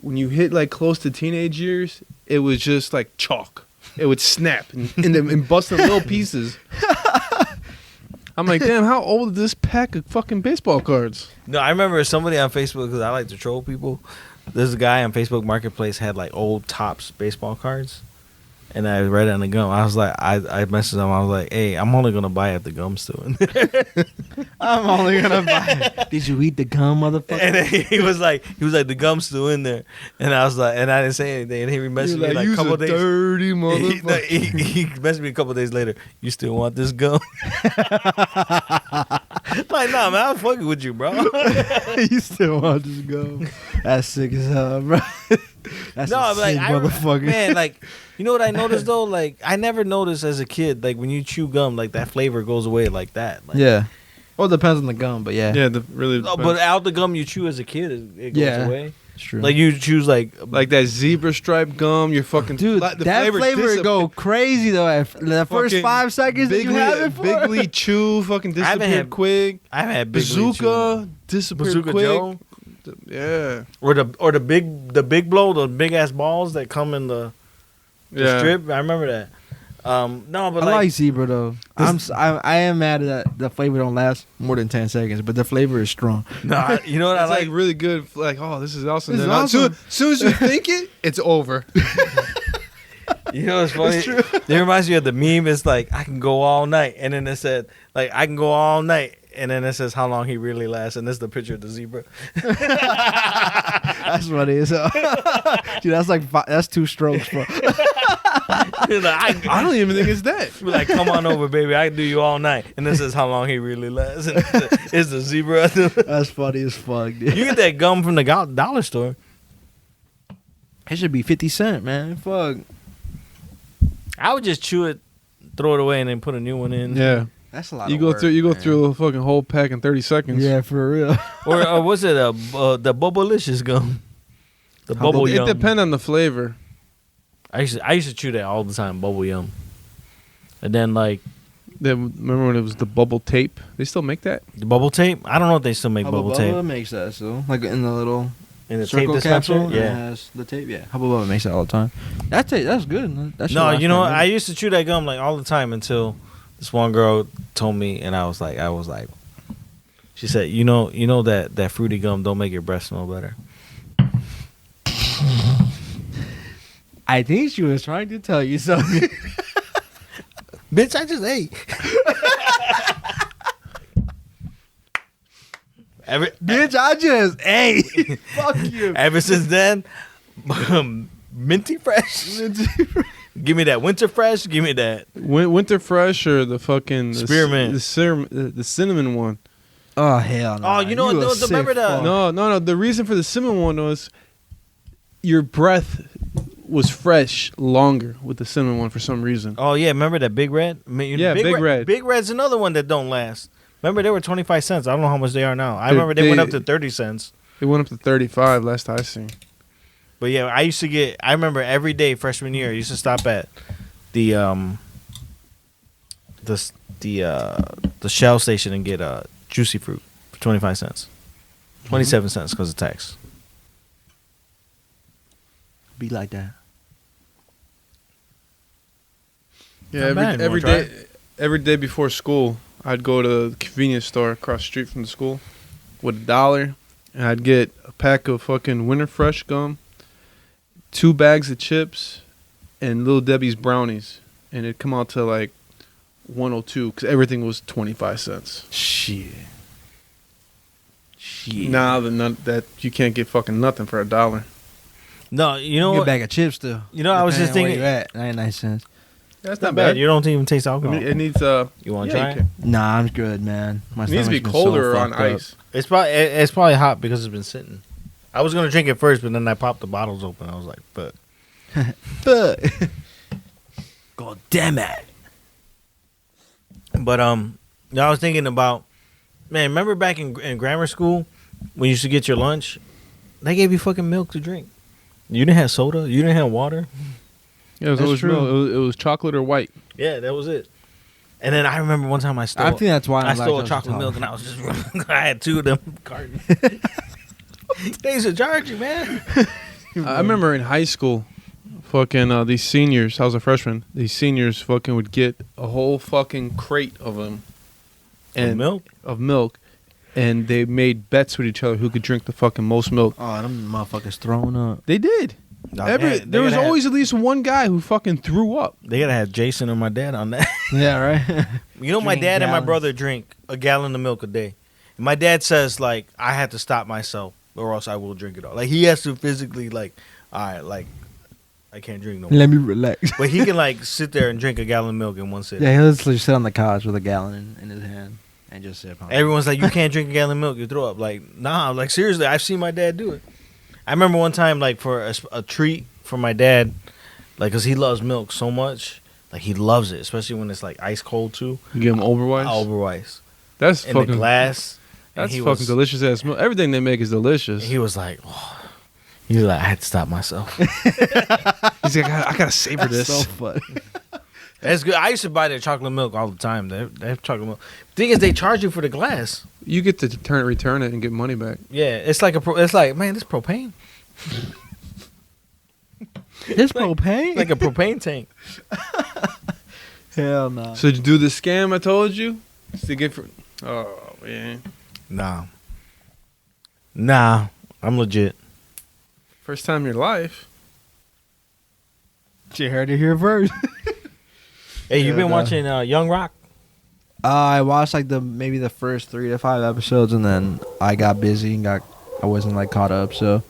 when you hit like close to teenage years, it was just like chalk. It would snap and bust in little pieces. I'm like, damn, how old is this pack of fucking baseball cards? No, I remember somebody on Facebook, because I like to troll people. This guy on Facebook Marketplace had like old Topps baseball cards, and I read it on the gum. I was like, I messaged him. I was like, hey, I'm only gonna buy it if the gum's still in there. I'm only gonna buy it. Did you eat the gum, motherfucker? And then he was like, the gum's still in there. And I was like, and I didn't say anything. And he messaged me like a couple days. Dirty motherfucker. He messaged me a couple days later. You still want this gum? Like, nah, man, I'm fucking with you, bro. You still want this gum? That's sick as hell, bro. That's No, a but like, sick motherfucker. man, like, you know what I noticed though? Like, I never noticed as a kid, like when you chew gum, like that flavor goes away like that. Like, Yeah. Well, it depends on the gum, but yeah. Yeah, really. no, but out the gum you chew as a kid, it goes Yeah. away. It's true. Like you choose like that zebra stripe gum, you're fucking Dude, the that flavor go crazy though. The first Fucking 5 seconds that you have it for. Bigly chew, fucking haven't disappeared had quick. I haven't had Big League Chew. Bazooka disappeared Bazooka quick. Joe, Yeah, or the big blow, the big ass balls that come in the strip. I remember that. No, but I like zebra though. I am mad that the flavor don't last more than 10 seconds, but the flavor is strong. no, you know what I It's like? like really good. Like, oh, this is awesome. This is Then awesome. As soon as you think it, it's over. You know what's funny? It reminds me of the meme. It's like I can go all night, and then it said like I can go all night, and then it says how long he really lasts, and this is the picture of the zebra. That's funny as hell. Dude, that's 2 strokes, bro. I don't even think it's that. Be like, come on over, baby. I can do you all night. And this is how long he really lasts. And it's the zebra. That's funny as fuck, dude. You get that gum from the dollar store. It should be 50 cents, man. Fuck. I would just chew it, throw it away, and then put a new one in. Yeah. That's a lot. You of go work, through. You go man. through a fucking whole pack in 30 seconds. Yeah, for real. Or was it the Bubblicious gum? The How bubble It yum. depends on the flavor. I used to chew that all the time, bubble yum. And then like Then remember when it was the bubble tape? They still make that? the bubble tape. I don't know if they still make Hubba bubble Bubba tape makes that, so like in the little in the tape circle dispenser. capsule. It Yeah. has the tape. Yeah, Hubba Bubba makes that all the time. That's good. That shit No, lasts you know for a what? I minute. used to chew that gum like all the time until this one girl told me, and I was like, she said, you know that fruity gum don't make your breath smell better. I think she was trying to tell you something. Bitch, I just ate. Bitch, I just ate. Fuck you. Ever since then, minty fresh. Give me that winter fresh. Give me that. Winter Fresh or the fucking Spearmint. the cinnamon one. Oh hell no. Oh, you know what? a Remember sick the- fuck. No. The reason for the cinnamon one was your breath was fresh longer with the cinnamon one for some reason. Oh yeah, remember that Big Red? Yeah, Big Red. Big Red's another one that don't last. Remember they were 25 cents. I don't know how much they are now. I remember they went up to 30 cents. It went up to 35 last I seen. But yeah, I remember every day freshman year, I used to stop at the Shell station and get juicy fruit for 25 cents. 27 cents because of tax. Be like that. Yeah, Not bad. You every wanna day, every day before school, I'd go to the convenience store across the street from the school with $1, and I'd get a pack of fucking Winter Fresh gum, 2 bags of chips, and Little Debbie's brownies, and it'd come out to like 102 because everything was 25 cents. Shit. Now that you can't get fucking nothing for $1. No, you know Get a what? bag of chips too. You know, I was just Depending thinking. on where you at. 99 cents. That's Not bad. You don't even taste alcohol. It needs You want to try it? Nah, I'm good, man. My It needs to be stomach's been so colder or on fucked up. ice. It's probably hot because it's been sitting. I was gonna drink it first, but then I popped the bottles open. I was like, "Fuck." Fuck. God damn it. But I was thinking about, man. Remember back in grammar school when you used to get your lunch, they gave you fucking milk to drink. You didn't have soda. You didn't have water. Yeah, it was That's always true. milk. It was chocolate or white. Yeah, that was it. And then I remember one time I stole. I think that's why I I'm stole a lactose chocolate milk intolerant. and I was just I had 2 of them cartons. They used to charge you, man. I remember in high school, fucking these seniors. I was a freshman. These seniors fucking would get a whole fucking crate of them, Of milk. and they made bets with each other who could drink the fucking most milk. Oh, them motherfuckers throwing up. They did. No, There was always at least one guy who fucking threw up. They gotta have Jason or my dad on that. Yeah, right. You know, my Drink dad and my gallons. brother drink a gallon of milk a day. And my dad says like I have to stop myself or else I will drink it all. Like he has to physically like, all right, like I can't drink no more. Let me relax. But he can like sit there and drink a gallon of milk in one sitting. Yeah, he'll literally sit on the couch with a gallon in his hand and just sip on it. Everyone's like, you can't drink a gallon of milk, you throw up. Like, nah, like seriously, I've seen my dad do it. I remember one time, like for a treat for my dad, like, cause he loves milk so much, like he loves it, especially when it's like ice cold too. You give them Overweiss. Overweiss That's in fucking the glass. And That's he fucking was, delicious ass milk. Everything they make is delicious. He was like, I had to stop myself. He's like, I gotta savor this. So funny. That's good. I used to buy their chocolate milk all the time. They have chocolate milk. Thing is, they charge you for the glass. You get to return it and get money back. Yeah, it's like it's like, man, this propane. This propane? Like a propane tank. Hell no. So did you do the scam I told you? To get for. Oh man. Nah, I'm legit. First time in your life. You heard it here first. Hey, you been watching Young Rock? I watched like maybe the first 3 to 5 episodes, and then I got busy and I wasn't like caught up. So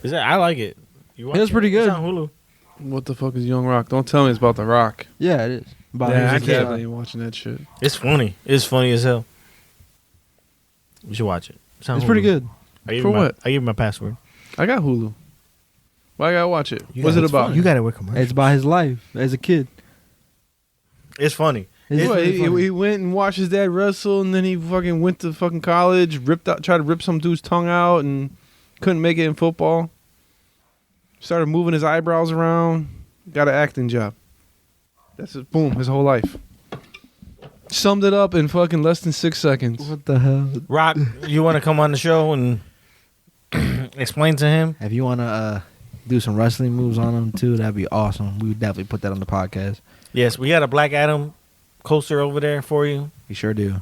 I like it. You watch It was pretty good. It's on Hulu. What the fuck is Young Rock? Don't tell me it's about The Rock. yeah, it is. About Yeah, I his definitely ain't watching that shit. It's funny. It's funny as hell. You should watch it. On It's Hulu. pretty good. For what? I give you my password. I got Hulu. Why I gotta watch it? You What's got- it it's about? funny. You got it with commercials. It's about his life as a kid. It's funny. It's What, really funny. he went and watched his dad wrestle, and then he fucking went to fucking college, tried to rip some dude's tongue out, and couldn't make it in football. Started moving his eyebrows around, got an acting job. That's it. Boom, his whole life. Summed it up in fucking less than 6 seconds. What the hell? Rock, you want to come on the show and explain to him? If you want to do some wrestling moves on him too, that'd be awesome. We would definitely put that on the podcast. Yes, we got a Black Adam coaster over there for you. We sure do.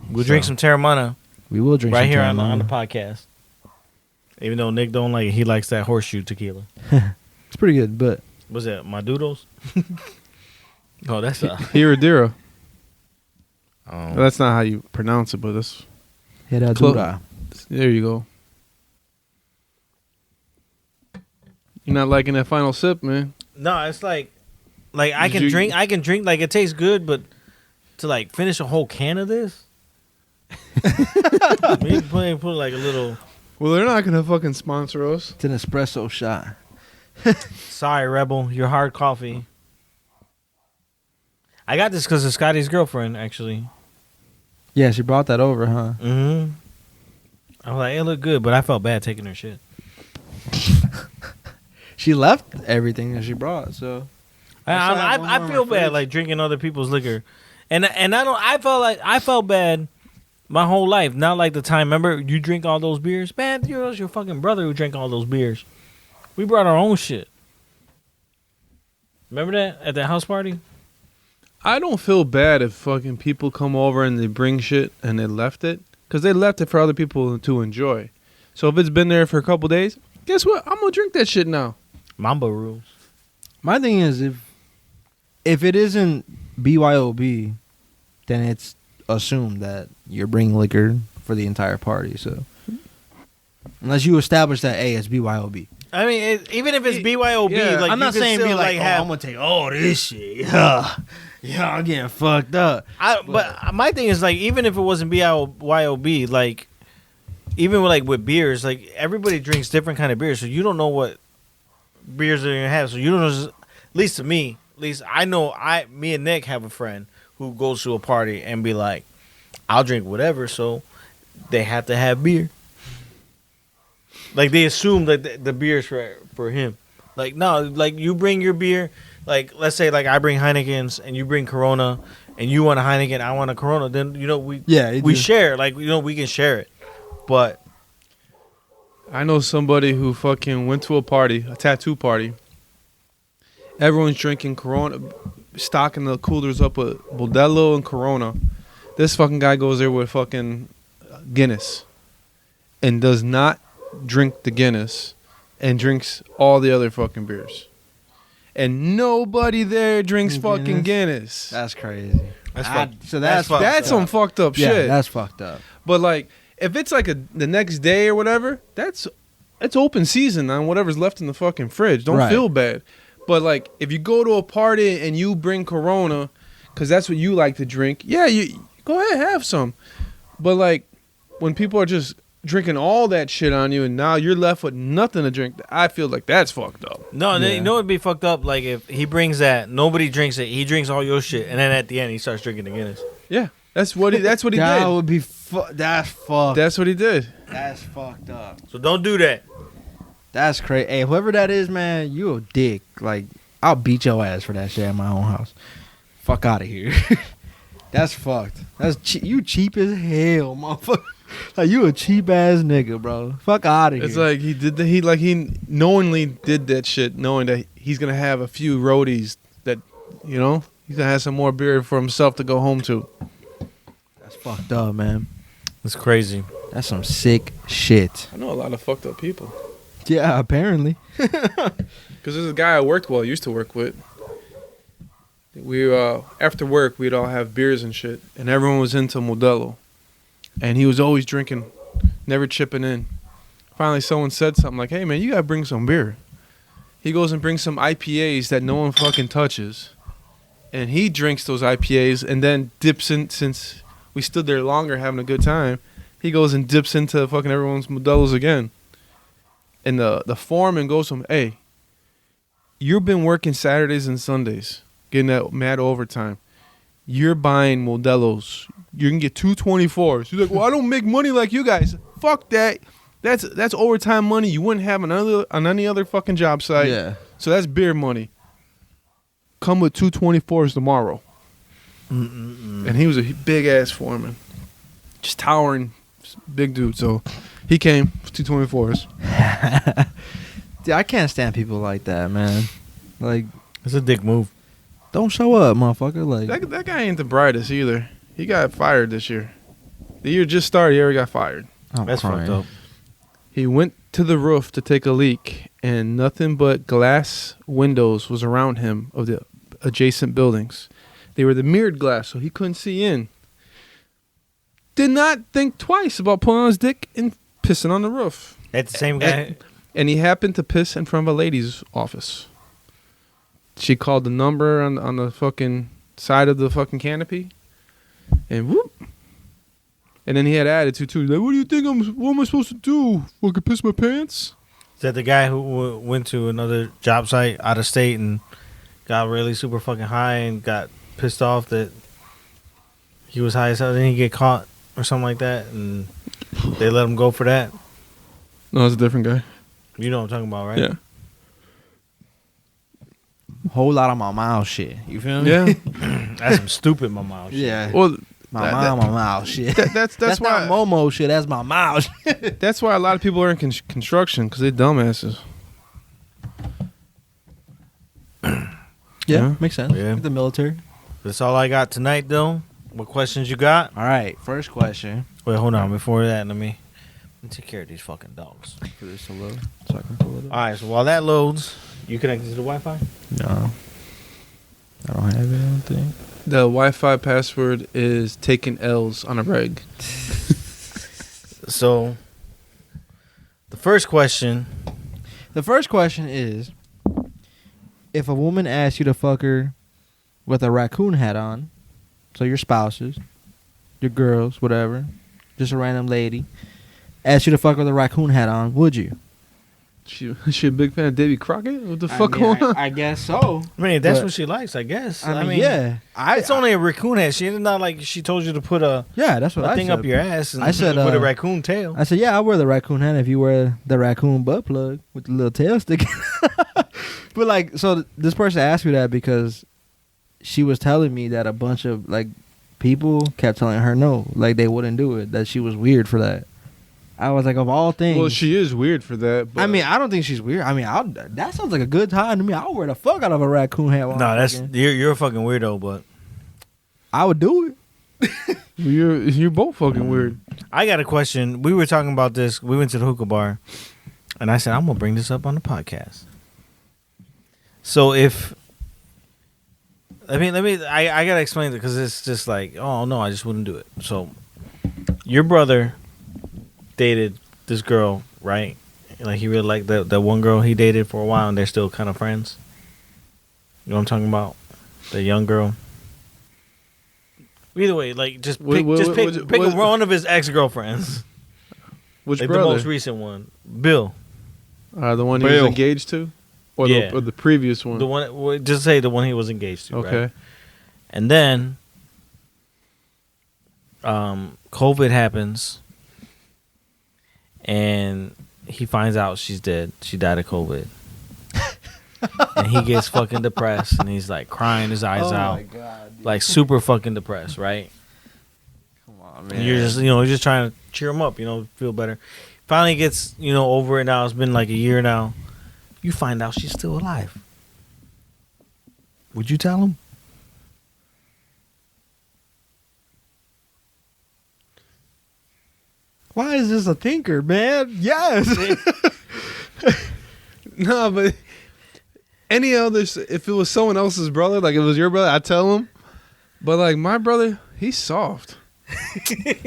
We'll drink some Terramana We will drink right some here time on the podcast. Even though Nick don't like it, he likes that horseshoe tequila. It's pretty good, but What's that? My doodles? Oh, that's Hiradira. um, That's not how you pronounce it, but that's Hiradura. there you go. You're not liking that final sip, man. no. It's like I Did can you- drink. I can drink like it tastes good, but to like finish a whole can of this, we put like a little. Well, they're not gonna fucking sponsor us. It's an espresso shot. Sorry, Rebel, your hard coffee. I got this because of Scotty's girlfriend, actually. Yeah, she brought that over, huh? Mm-hmm. I was like, it looked good, but I felt bad taking her shit. She left everything that she brought, so I feel bad like drinking other people's liquor, and I felt bad my whole life. Not like the time. Remember, you drink all those beers, man. It was your fucking brother who drank all those beers. We brought our own shit. Remember that at the house party? I don't feel bad if fucking people come over and they bring shit and they left it, because they left it for other people to enjoy. So if it's been there for a couple days, guess what? I'm gonna drink that shit now. Mamba rules. my thing is if it isn't BYOB, then it's assumed that you're bringing liquor for the entire party. So unless you establish that, hey, it's BYOB. I mean, even if it's BYOB, yeah, like I'm not you can saying still, be like, have. I'm gonna take all this shit. Yeah, I'm getting fucked up. But my thing is like, even if it wasn't BYOB, like even with beers, like everybody drinks different kind of beers, so you don't know what beers they're gonna have. So you don't know. At least to me, at least I know. Me and Nick have a friend who goes to a party and be like, "I'll drink whatever," so they have to have beer. Like they assume that the beer's for him. Like no, like you bring your beer. Like let's say like I bring Heineken's and you bring Corona, and you want a Heineken, I want a Corona. Then we Yeah, share. Like we can share it. But I know somebody who fucking went to a party, a tattoo party. Everyone's drinking Corona, stocking the coolers up with Modelo and Corona. This fucking guy goes there with fucking Guinness and does not drink the Guinness and drinks all the other fucking beers. And nobody there drinks fucking Guinness. That's crazy. That's fucked. So that's fucked That's some fucked up yeah, shit. that's fucked up. But like, if it's like the next day or whatever, it's open season on whatever's left in the fucking fridge. Don't Right. feel bad. But like, if you go to a party and you bring Corona, because that's what you like to drink, yeah, you go ahead, have some. But like, when people are just drinking all that shit on you and now you're left with nothing to drink, I feel like that's fucked up. No, Yeah. you know it'd be fucked up. Like if he brings that, nobody drinks it. He drinks all your shit, and then at the end he starts drinking the Guinness. Yeah, that's what he That did. would be that's fucked. That's what he did. That's fucked up. So don't do that. That's crazy. Hey, whoever that is, man, you a dick. Like, I'll beat your ass for that shit at my own house. Fuck out of here. That's fucked. That's you cheap as hell, motherfucker. Like, you a cheap ass nigga, bro. Fuck out of here. It's like he knowingly did that shit, knowing that he's gonna have a few roadies that, you know, He's gonna have some more beer for himself to go home to. That's fucked up, man. It's crazy. That's some sick shit. I know a lot of fucked up people. Yeah, apparently. Because there's a guy I used to work with. We after work we'd all have beers and shit, and everyone was into Modelo, and he was always drinking, never chipping in. Finally, someone said something like, "Hey man, you gotta bring some beer." He goes and brings some IPAs that no one fucking touches, and he drinks those IPAs and then dips in. Since we stood there longer having a good time, he goes and dips into fucking everyone's Modelos again. And the foreman goes to him, "Hey, you've been working Saturdays and Sundays, getting that mad overtime. You're buying Modelos. You can get 224s." He's like, "Well, I don't make money like you guys." Fuck that. That's overtime money you wouldn't have on any other fucking job site. Yeah. So that's beer money. Come with 224s tomorrow. And he was a big ass foreman, just towering, big dude. So he came with 224s. Dude, I can't stand people like that, man. Like, It's a dick move. don't show up, motherfucker. Like, That guy ain't the brightest either. He got fired this year. The year just started. He already got fired. I'm That's crying. fucked up. He went to the roof to take a leak, and nothing but glass windows was around him of the adjacent buildings. They were the mirrored glass, so he couldn't see in. Did not think twice about pulling on his dick and pissing on the roof. That's the same guy. And he happened to piss in front of a lady's office. She called the number on the fucking side of the fucking canopy, and whoop. And then he had attitude too. He's like, "What do you think what am I supposed to do? Fucking piss my pants?" Is that the guy who went to another job site out of state and got really super fucking high and got pissed off that he was high as hell? Didn't he get caught or something like that? And they let him go for that? No, it's a different guy. You know what I'm talking about, right? Yeah. whole lot of my mouth shit. You feel me? Yeah. That's some stupid mama shit. Yeah. Well, My mouth shit. that's why not Momo shit. That's my mouth shit. that's why a lot of people are in construction because they dumbasses. Yeah, makes sense. Yeah. The military. That's all I got tonight, though. What questions you got? All right, first question. Wait, hold on. Before that, let me take care of these fucking dogs. For this to load, so I can pull it up. All right, so while that loads, you connected to the Wi-Fi? No, I don't have it. I don't think. The Wi-Fi password is taking L's on a reg. So, the first question. The first question is, if a woman asks you to fuck her with a raccoon hat on, so your spouses, your girls, whatever, just a random lady, asks you to fuck with a raccoon hat on, would you? She a big fan of Davy Crockett? What the fuck going on? I guess so. I mean, if that's But- what she likes, I guess. I mean, yeah. It's only a raccoon head. She not like she told you to put a Yeah, that's what I thing said. up your ass and I said, with a uh, raccoon tail. I said, yeah, I wear the raccoon hat if you wear the raccoon butt plug with the little tail sticking. But like, so this person asked me that because she was telling me that a bunch of like people kept telling her no, like they wouldn't do it, that she was weird for that. I was like, of all things. Well, she is weird for that. But I mean, I don't think she's weird. I mean, that sounds like a good time to me. I'll wear the fuck out of a raccoon hat. while No, I'm that's fucking. you're a fucking weirdo, but I would do it. you're both fucking weird. I got a question. We were talking about this. We went to the hookah bar, and I said I'm gonna bring this up on the podcast. So if I gotta explain it because it's just like, oh no, I just wouldn't do it. So your brother dated this girl, right? Like he really liked that one girl he dated for a while, and they're still kind of friends. You know what I'm talking about? The young girl. Either way, like just pick one of his ex-girlfriends. Which Like brother? the most recent one, Bill. The one he was Bill. engaged to? Or, Yeah. the previous one? The one, just say the one he was engaged to. Okay. Right? And then, COVID happens, and he finds out she's dead. She died of COVID, and he gets fucking depressed, and he's like crying his eyes out, my god, dude. like super fucking depressed, right? Come on, And man. you're just, you're just trying to cheer him up, feel better. Finally gets, over it now. It's been like a year now. You find out she's still alive. Would you tell him? Why is this a thinker, man? Yes. No, but any others, if it was someone else's brother, like if it was your brother, I'd tell him. But like my brother, he's soft. That's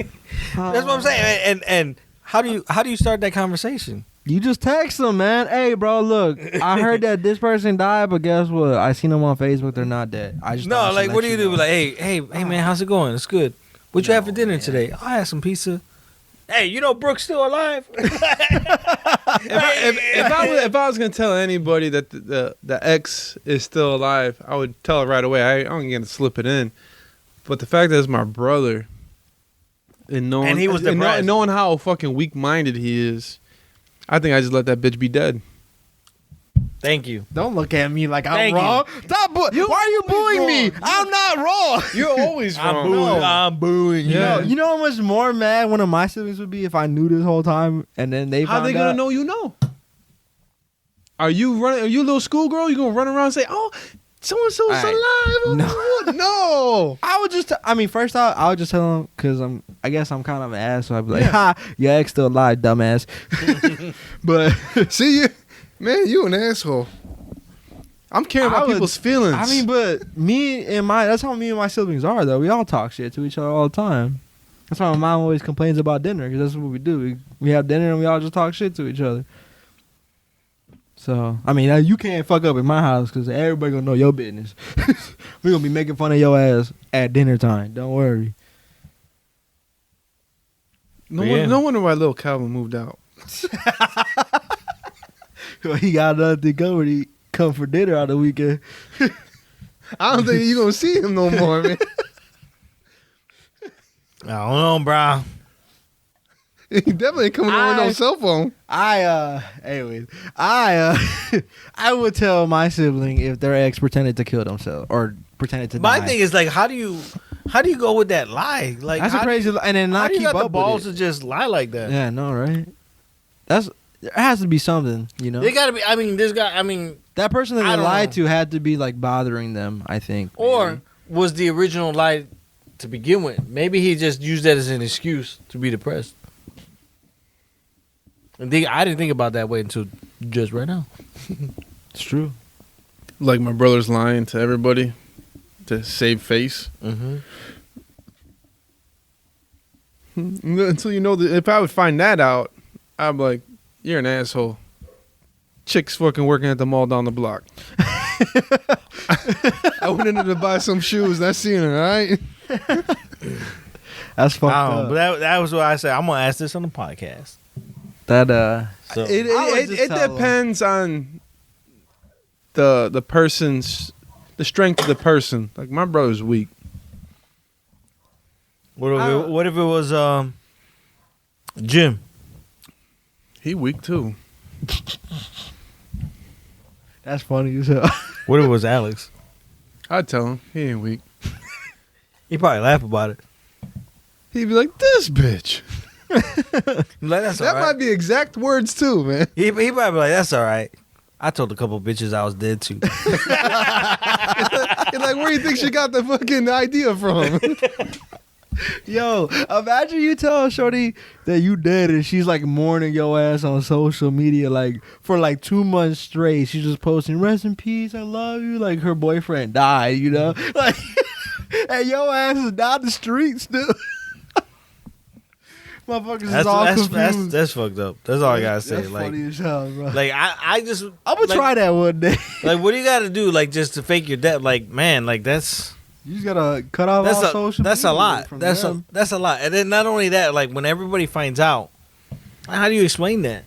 what I'm saying. And how do you start that conversation? You just text them, man. Hey, bro, look, I heard that this person died, but guess what? I seen them on Facebook. They're not dead. I just No, like, what do you do? know. Like, hey, man, how's it going? It's good. What you have for dinner today? I had some pizza. Hey, you know Brooke's still alive? If I was gonna tell anybody that the ex is still alive, I would tell her right away. I don't get to slip it in. But the fact that it's my brother, and knowing And he was depressed. and knowing how fucking weak minded he is, I think I just let that bitch be dead. Thank you. Don't look at me like I'm Thank wrong. Stop. Why are you booing me? wrong. I'm not wrong. You're always wrong. I'm booing you. Yeah. You know how much more mad one of my siblings would be if I knew this whole time and then they How found they gonna out? know you know? Are you running? Are you a little schoolgirl? You gonna run around and say, "Oh, so and so's All right. alive"? Oh, no. I would just. I mean, first off, I would just tell them because I guess I'm kind of an ass, so I'd be like, "Ha, your ex still alive, dumbass." But See you, man. You an asshole. I'm caring about people's feelings. I mean, but that's how me and my siblings are, though. We all talk shit to each other all the time. That's why my mom always complains about dinner, because that's what we do. We have dinner and we all just talk shit to each other. So, I mean, you can't fuck up in my house because everybody gonna know your business. We gonna be making fun of your ass at dinner time. Don't worry. no wonder why little Calvin moved out. He got nothing to go when he come for dinner on the weekend. I don't think you gonna see him no more, man. I don't know, bro. He definitely ain't coming on with no cell phone. Anyways, I would tell my sibling if their ex pretended to kill themselves or pretended to die. My thing is like, how do you go with that lie? Like, That's a crazy, and then how not do you keep got the up balls with to just lie like that? it. Yeah, no, right? There has to be something, you know. They gotta be. I mean, That person that I they don't lied know. to had to be like bothering them, I think. or maybe. was the original lie to begin with? Maybe he just used that as an excuse to be depressed. And I didn't think about that way until just right now. It's true. Like my brother's lying to everybody to save face. Mm-hmm. Until you know that if I would find that out, I'm like, you're an asshole. Chick's fucking working at the mall down the block. I went in there to buy some shoes. Not seeing her, all right? That's fucked I don't know, up. but that was what I said. I'm gonna ask this on the podcast. So It I would just tell depends on the person's the strength of the person. Like my brother's weak. what if it was Jim? He weak too. That's funny as hell. What if it was Alex? I'd tell him he ain't weak. He probably laugh about it. He'd be like, "This bitch." Like, that's That all right. might be exact words too, man. He probably be like, that's all right. I told a couple bitches I was dead too. And like, where do you think she got the fucking idea from? Yo, imagine you tell Shorty that you dead and she's like mourning your ass on social media like for like 2 months straight. She's just posting rest in peace, I love you. Like her boyfriend died, you know? Like, and your ass is down the street still. Motherfuckers is all confused. That's fucked up. That's all I gotta say. That's Like, funny as hell, bro. like I just I'm gonna try that one day. Like, what do you gotta do? Like, just to fake your death? Like, man, like that's You just gotta cut off all social that's media a lot. from That's them. a lot. And then not only that, like when everybody finds out, how do you explain that?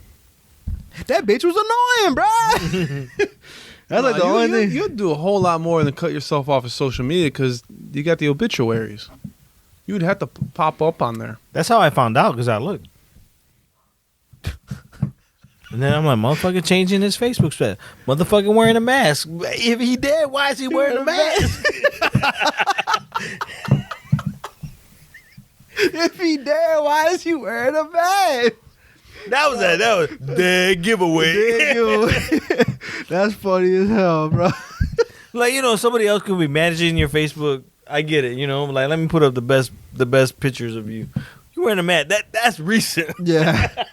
That bitch was annoying, bro. That's like the only thing. You'll do a whole lot more than cut yourself off of social media because you got the obituaries. You'd have to pop up on there. That's how I found out because I looked. And then I'm like, motherfucker changing his Facebook status. Motherfucker wearing a mask. If he dead, why is he wearing a mask? If he dead, why is he wearing a mask? That was dead giveaway. That's funny as hell, bro. Like, you know, somebody else could be managing your Facebook. I get it, you know. Like, let me put up the best pictures of you. You You wearing a mat? That's recent. Yeah.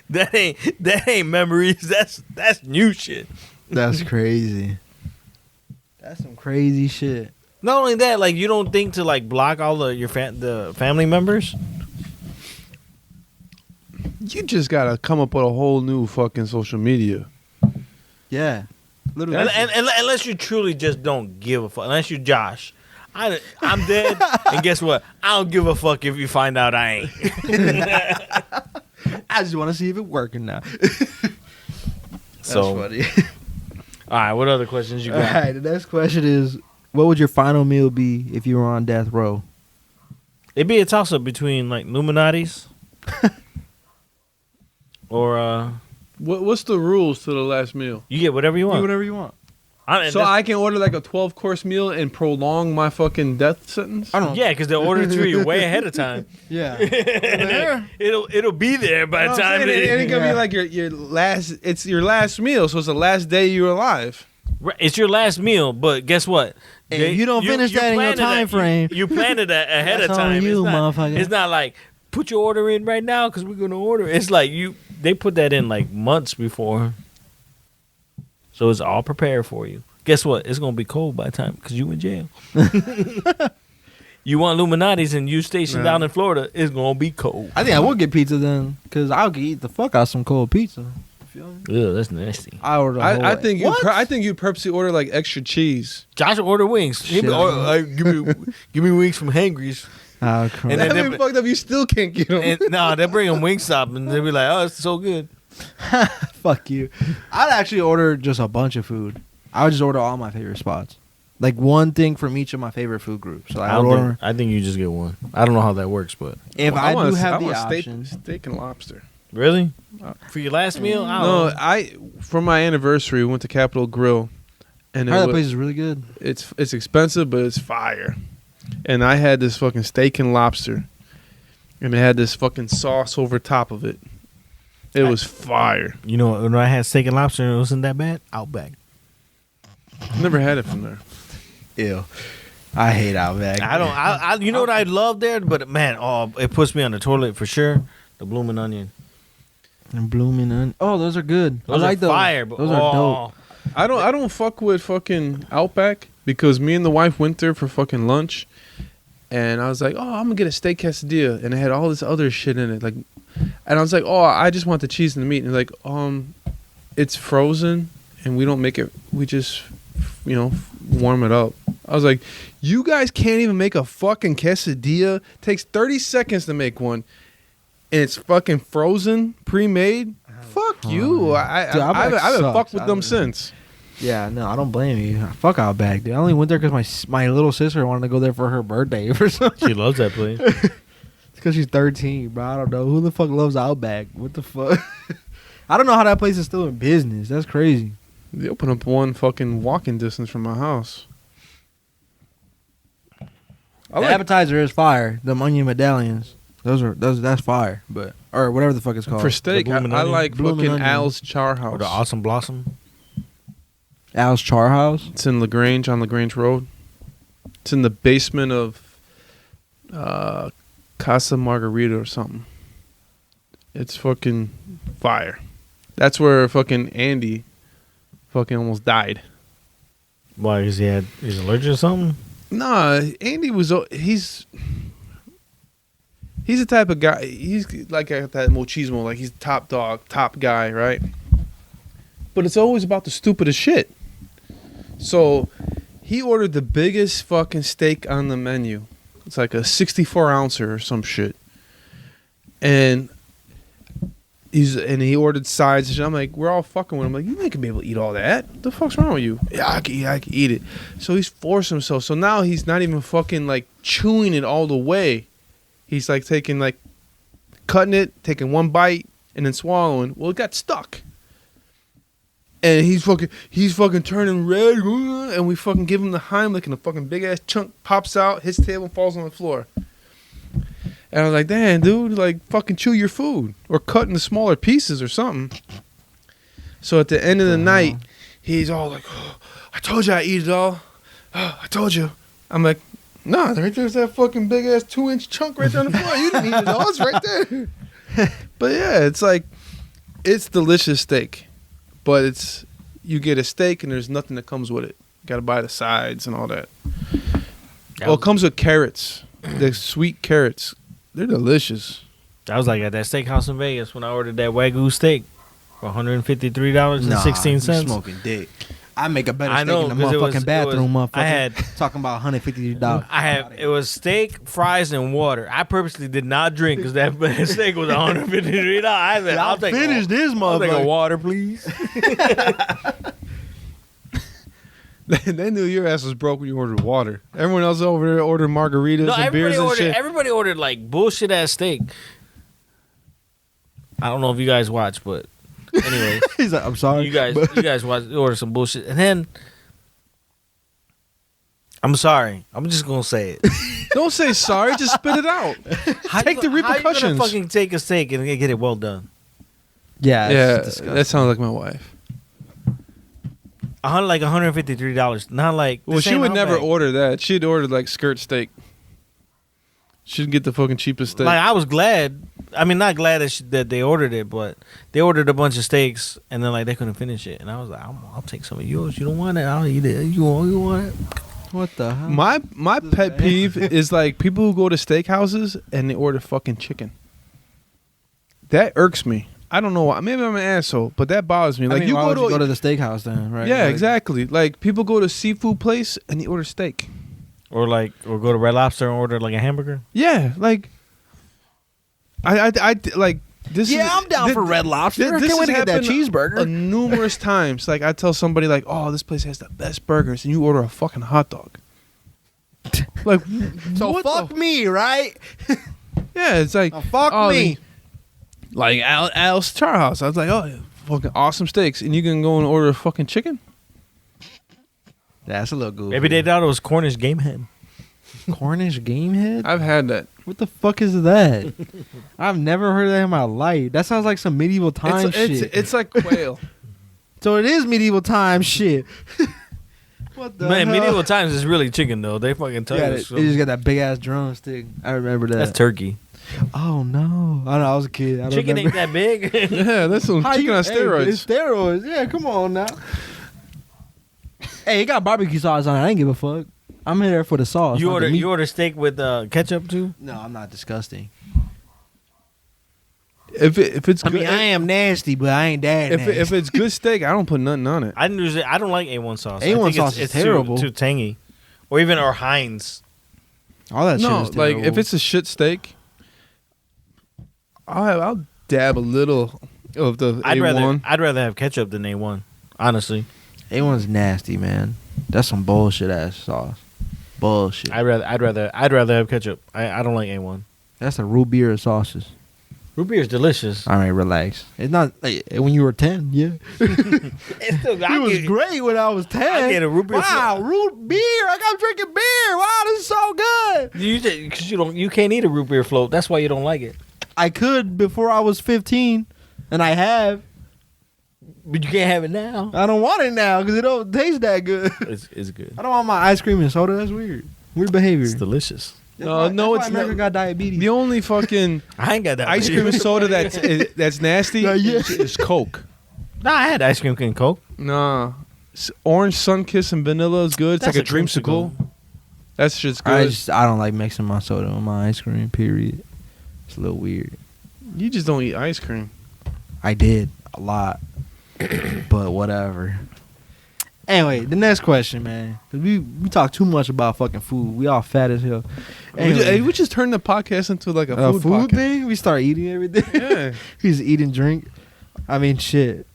That ain't memories. That's new shit. That's crazy. That's some crazy shit. Not only that, like you don't think to like block all the family members. You just gotta come up with a whole new fucking social media. Yeah. Literally. And unless you truly just don't give a fuck. Unless you're Josh. I'm dead. And guess what? I don't give a fuck if you find out I ain't. I just want to see if it's working now. So, funny. All right, what other questions you All got? right, the next question is, what would your final meal be if you were on death row? It'd be a toss-up between, like, Illuminati's or... What's the rules to the last meal? You get whatever you want. Do whatever you want. I can order like a 12-course meal and prolong my fucking death sentence? I don't know. Yeah, because they'll order it to you way ahead of time. Yeah. It'll be there by the time it's gonna be like your last. It's your last meal, so it's the last day you're alive. It's your last meal, but guess what? Hey, if you don't finish that in your time frame, you planned it ahead of that's time. on you, it's not, motherfucker. It's not like put your order in right now because we're gonna order. It's like they put that in like months before, so it's all prepared for you. Guess what? It's gonna be cold by the time because you in jail. You want Illuminati's and you stationed down in Florida, it's gonna be cold. I think I would get pizza then, because I'll eat the fuck out some cold pizza. Ugh, that's nasty. I order. I think you'd purposely order like extra cheese. Josh will order wings. He'll be, give me wings from Hangry's. Oh, And That'd then be fucked up. You still can't get them. And they bring them Wingstop and they'll be like, oh, it's so good. Fuck you. I'd actually order just a bunch of food. I would just order all my favorite spots. Like one thing from each of my favorite food groups. So I think you just get one. I don't know how that works, but if I do have the steak, option. steak and lobster. really, for your last meal, I don't know. For my anniversary, we went to Capitol Grill, and That place is really good. it's expensive, but it's fire. And I had this fucking steak and lobster, and it had this fucking sauce over top of it. It was fire. You know, when I had steak and lobster, and it wasn't that bad. Outback. Never had it from there. Ew. I hate Outback. You know what I love there, but man, it puts me on the toilet for sure. The blooming onion. And blooming onion. Oh, those are good. Those I like are fire. But those are dope. I don't fuck with fucking Outback because me and the wife went there for fucking lunch, and I was like, oh, I'm gonna get a steak quesadilla, and it had all this other shit in it, like, and I was like, oh, I just want the cheese and the meat, and like, it's frozen, and we don't make it. We just, warm it up. I was like, you guys can't even make a fucking quesadilla. Takes 30 seconds to make one, and it's fucking frozen, pre-made. Fuck you. I haven't fucked with them since. Yeah, no, I don't blame you. Fuck Outback, dude. I only went there because my little sister wanted to go there for her birthday or something. She loves that place. It's because she's 13, bro. I don't know. Who the fuck loves Outback? What the fuck? I don't know how that place is still in business. That's crazy. They opened up one fucking walking distance from my house. The appetizer is fire. The onion medallions. That's fire. Or whatever the fuck it's called. For steak, I like Bloomin' fucking onion. Al's Char House. Or the Awesome Blossom. Al's Char House. It's in LaGrange, on LaGrange Road. It's in the basement of Casa Margarita or something. It's fucking fire. That's where fucking Andy fucking almost died. Why? Because he's allergic or something? Nah, Andy he's the type of guy. He's like that machismo, like he's top dog, top guy, right? But it's always about the stupidest shit. So he ordered the biggest fucking steak on the menu. It's like a 64-ouncer or some shit. And he ordered sides and shit. I'm like, we're all fucking with him. I'm like, you ain't gonna be able to eat all that. What the fuck's wrong with you? Yeah, I can eat it. So he's forcing himself. So now he's not even fucking like chewing it all the way. He's like cutting it, taking one bite, and then swallowing. Well, it got stuck. And he's fucking turning red, and we fucking give him the Heimlich, and a fucking big ass chunk pops out, hits the table, and falls on the floor. And I was like, damn, dude, like fucking chew your food or cut into smaller pieces or something. So at the end of the night, he's all like, oh, I told you I'd eat it all. Oh, I told you. I'm like, Nah, right there's that fucking big ass 2-inch chunk right there on the floor. You didn't eat it all. It's right there. But yeah, it's like, it's delicious steak, but you get a steak and there's nothing that comes with it. You got to buy the sides and all that. It comes with carrots, the sweet carrots. They're delicious. I was like at that steakhouse in Vegas when I ordered that Wagyu steak for $153.16. Nah, you smoking dick. I make a better steak in the motherfucking bathroom, motherfucker. Talking about $153. It was steak, fries, and water. I purposely did not drink because that steak was $153. I said, I'll finish this motherfucker. I'll take a water, please. They knew your ass was broke when you ordered water. Everyone else over there ordered margaritas and beers and shit. Everybody ordered like bullshit ass steak. I don't know if you guys watch, but anyway. He's like, I'm sorry. You guys ordered some bullshit. And then I'm sorry. I'm just gonna say it. Don't say sorry, just spit it out. Take the repercussions. How you gonna fucking take a steak and get it well done? Yeah, that sounds like my wife. Like $153. Not like. Well, she would never order that. She'd order like skirt steak. She'd get the fucking cheapest steak. Like I was glad. I mean, not glad that they ordered it, but they ordered a bunch of steaks and then like they couldn't finish it, and I was like, I'll take some of yours. You don't want it? I'll eat it. You want it? What the hell? My pet peeve is like people who go to steakhouses and they order fucking chicken. That irks me. I don't know why. Maybe I'm an asshole, but that bothers me. Like, why would you go to the steakhouse then, right? Yeah, exactly. Like people go to seafood place and they order steak, or go to Red Lobster and order like a hamburger. Yeah, like I like this. Yeah, I'm down for Red Lobster. I can't wait to get that cheeseburger. Numerous times, like I tell somebody like, "Oh, this place has the best burgers," and you order a fucking hot dog. Like, so fuck me, right? Yeah, it's like fuck me. Like Al's Char House. I was like, oh, fucking awesome steaks. And you can go and order a fucking chicken? That's a little good. Maybe they thought it was Cornish game head. Cornish game head? I've had that. What the fuck is that? I've never heard of that in my life. That sounds like some medieval time shit. It's like quail. So it is medieval time shit. What the hell? Medieval times is really chicken, though. They fucking tell you. They just got that big ass drumstick. I remember that. That's turkey. Oh no! I was a kid. Chicken ain't that big. Yeah, that's some chicken on steroids. It's steroids. Yeah, come on now. Hey, it got barbecue sauce on it. I ain't give a fuck. I'm here for the sauce. You order steak with ketchup too? No, I'm not disgusting. If it's good, I mean, I am nasty, but I ain't that nasty. If it's good steak, I don't put nothing on it. I don't like A1 sauce. A1 sauce is terrible. Too tangy, or Heinz. All that shit is terrible. Like if it's a shit steak, I'll dab a little of the A1. I'd rather have ketchup than A1. Honestly, A1's nasty, man. That's some bullshit ass sauce. Bullshit. I'd rather have ketchup. I don't like A1. That's a root beer of sauces. Root beer is delicious. All right, relax. It's not like when you were 10, yeah. It was great when I was 10. I get a root beer. Wow, root beer. I got drinking beer. Wow, this is so good. Because you can't eat a root beer float. That's why you don't like it. I could before I was 15, and I have. But you can't have it now. I don't want it now because it don't taste that good. It's good. I don't want my ice cream and soda. That's weird. Weird behavior. It's delicious. No, it's not. Got diabetes. The only fucking I ain't got that ice cream and soda that's nasty is Coke. Nah, I had ice cream and Coke. Nah, orange Sunkiss and vanilla is good. It's That's like a dreamsicle. That's just good. I don't like mixing my soda with my ice cream. Period. It's a little weird. You just don't eat ice cream. I did a lot, but whatever. Anyway, the next question, man. Cause we talk too much about fucking food. We all fat as hell. Anyway, we just turned the podcast into like a food podcast. Thing. We start eating everything. Yeah, we just eat and drink. I mean, shit.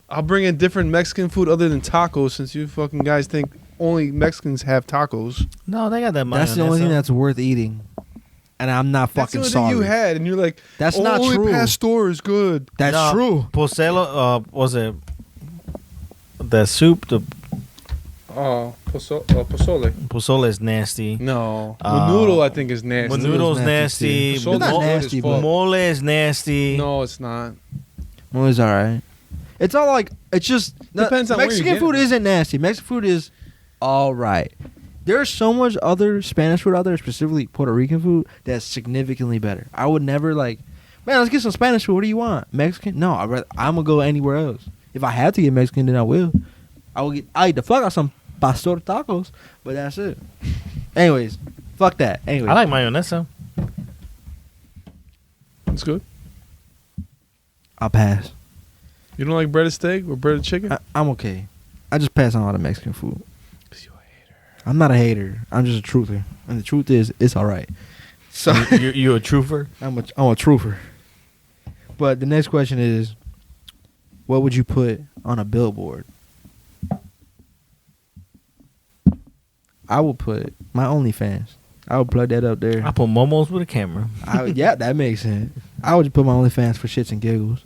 I'll bring in different Mexican food other than tacos, since you fucking guys think only Mexicans have tacos. No, they got that money. That's the only thing that's worth eating. And I'm not fucking sorry. That's the only thing you had, and you're like, that's not only true. Pastor is good. That's true. Porcelo, was it the soup? Pozole. Pozole is nasty. No. Menudo, I think, is nasty. Menudo's nasty. It's not nasty, but mole is nasty. No, it's not. Mole is alright. It's all like, it's just depends on Mexican where you get food it. isn't nasty. Mexican food is alright. There's so much other Spanish food out there, specifically Puerto Rican food, that's significantly better. I would never like, man, let's get some Spanish food. What do you want? Mexican? No, I'm gonna go anywhere else. If I had to get Mexican, then I will. I'll eat the fuck out of some pastor tacos, but that's it. Anyways, fuck that. Anyway, I like mayonesa. It's good. I'll pass. You don't like breaded steak or breaded chicken? I'm okay. I just pass on all the Mexican food. Cause you're a hater. I'm not a hater. I'm just a truther, and the truth is, it's all right. So you a truther? I'm a truther. But the next question is, what would you put on a billboard? I would put my OnlyFans. I would plug that up there. I put Momos with a camera. Yeah, that makes sense. I would just put my OnlyFans for shits and giggles.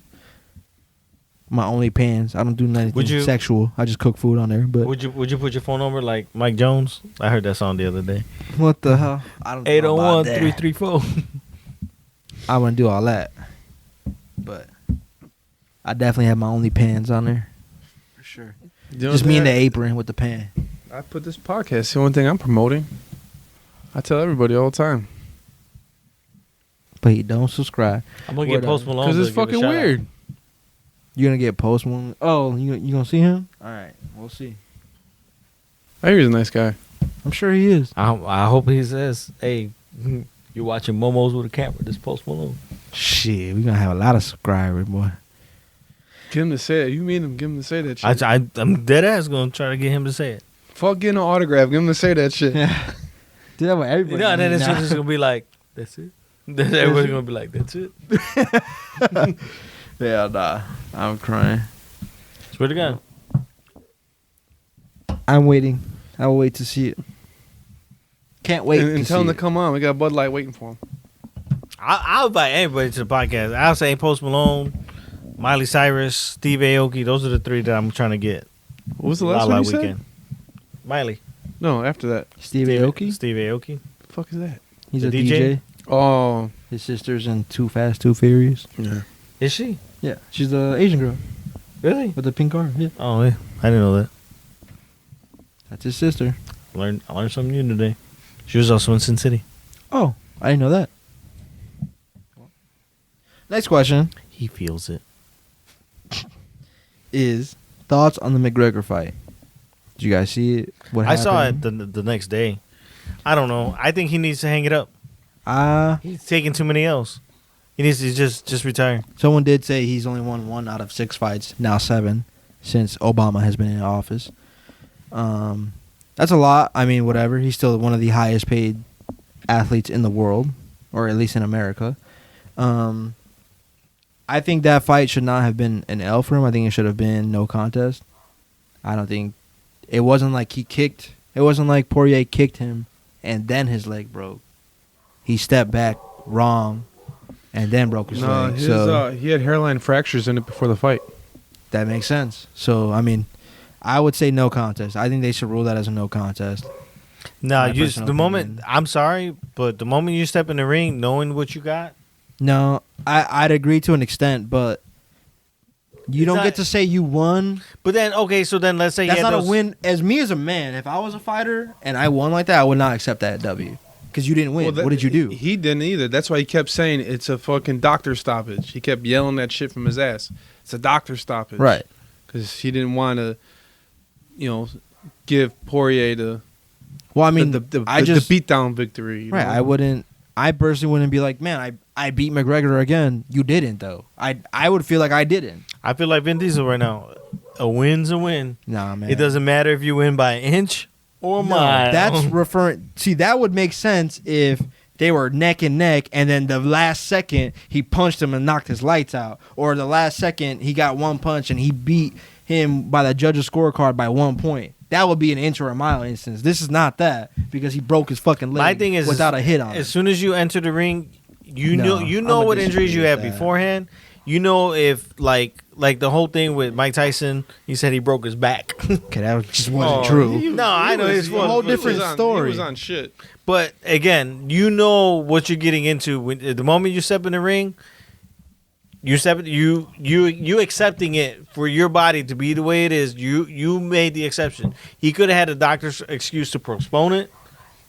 My OnlyPans. I don't do nothing sexual. I just cook food on there. But would you put your phone number like Mike Jones? I heard that song the other day. What the hell? I don't know about that. 801-334. I wouldn't do all that. But I definitely have my OnlyPans on there. For sure. Just me in the apron with the pan. I put this podcast. The only thing I'm promoting. I tell everybody all the time. But you don't subscribe. I'm gonna get Post Malone because it's fucking weird. You're gonna get Post Malone. Oh, you gonna see him? All right, we'll see. I hear he's a nice guy. I'm sure he is. I hope he says, "Hey, you're watching Momos with a camera." This Post Malone. Shit, we gonna have a lot of subscribers, boy. Get him to say it. You mean him? Get him to say that shit. I'm dead ass gonna try to get him to say it. Fuck getting an autograph. Get him to say that shit. Do that with everybody. And then it's just gonna be like, "That's it." Then everybody's gonna be like, "That's it." Yeah, nah. I'm crying. Swear to God. I'm waiting. I will wait to see it. Can't wait and to tell him see to come on. We got Bud Light waiting for him. I'll invite anybody to the podcast. I'll say Post Malone, Miley Cyrus, Steve Aoki. Those are the three that I'm trying to get. What was the last one you said? Miley. No, after that. Steve Aoki? Steve Aoki. The fuck is that? He's the a DJ. Oh. His sister's in Too Fast, Too Furious. Yeah. Is she? Yeah. She's the Asian girl. Really? With the pink car. Yeah. Oh, yeah. I didn't know that. That's his sister. I learned something new today. She was also in Sin City. Oh, I didn't know that. Next question He feels it. is thoughts on the McGregor fight. Did you guys see it? What I happened? saw it the next day. I don't know. I think he needs to hang it up. He's taking too many L's. He needs to just retire. Someone did say he's only won 1 out of 6 fights, now 7, since Obama has been in office. That's a lot. I mean, whatever. He's still one of the highest paid athletes in the world, or at least in America. I think that fight should not have been an L for him. I think it should have been no contest. I don't think it wasn't like he kicked. It wasn't like Poirier kicked him and then his leg broke. He stepped back wrong and then broke his leg. So he had hairline fractures in it before the fight. That makes sense. So I mean, I would say no contest. I think they should rule that as a no contest. No, I'm sorry, but the moment you step in the ring, knowing what you got. No, I'd agree to an extent, but you don't get to say you won. But then, okay, so then let's say that's not a win. As me as a man, if I was a fighter and I won like that, I would not accept that W. Because you didn't win. What did you do? He didn't either. That's why he kept saying it's a fucking doctor stoppage. He kept yelling that shit from his ass. It's a doctor stoppage. Right. Because he didn't want to, give Poirier the beatdown victory. Right. I personally wouldn't be like, man, I beat McGregor again. You didn't, though. I would feel like I didn't. I feel like Vin Diesel right now. A win's a win. Nah, man. It doesn't matter if you win by an inch or a mile. That's referring. See, that would make sense if they were neck and neck, and then the last second he punched him and knocked his lights out, or the last second he got one punch and he beat him by the judge's scorecard by 1 point. That would be an inch or a mile instance. This is not that because he broke his fucking leg. My thing is, without a hit on it. As soon as you enter the ring, you know what injuries you have beforehand. You know if like the whole thing with Mike Tyson, he said he broke his back. Okay, that just wasn't true. No, I know it's a whole different story. He was on shit. But again, you know what you're getting into when the moment you step in the ring. You accepting it for your body to be the way it is. You made the exception. He could have had a doctor's excuse to postpone it,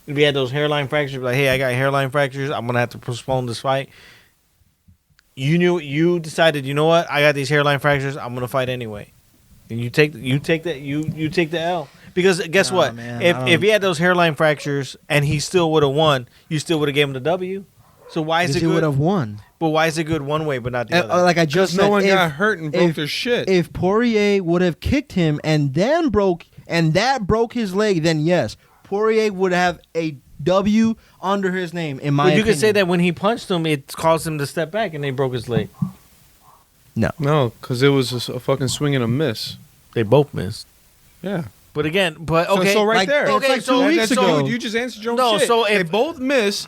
if he had those hairline fractures, like, hey, I got hairline fractures, I'm gonna have to postpone this fight. You decided, you know what? I got these hairline fractures. I'm gonna fight anyway, and you take the L. Because guess what? Man, if he had those hairline fractures and he still would have won, you still would have gave him the W. So why is it he good? would have won. But why is it good one way but not the other? Like I just said, no one got hurt and broke their shit. If Poirier would have kicked him and then broke his leg, then yes, Poirier would have a W under his name. In my opinion, you could say that when he punched him, it caused him to step back and they broke his leg. No, because it was a fucking swing and a miss. They both missed. Yeah. But again, okay. So right there. Okay, like 2 weeks ago. You just answered your own No, shit. so if- they both miss,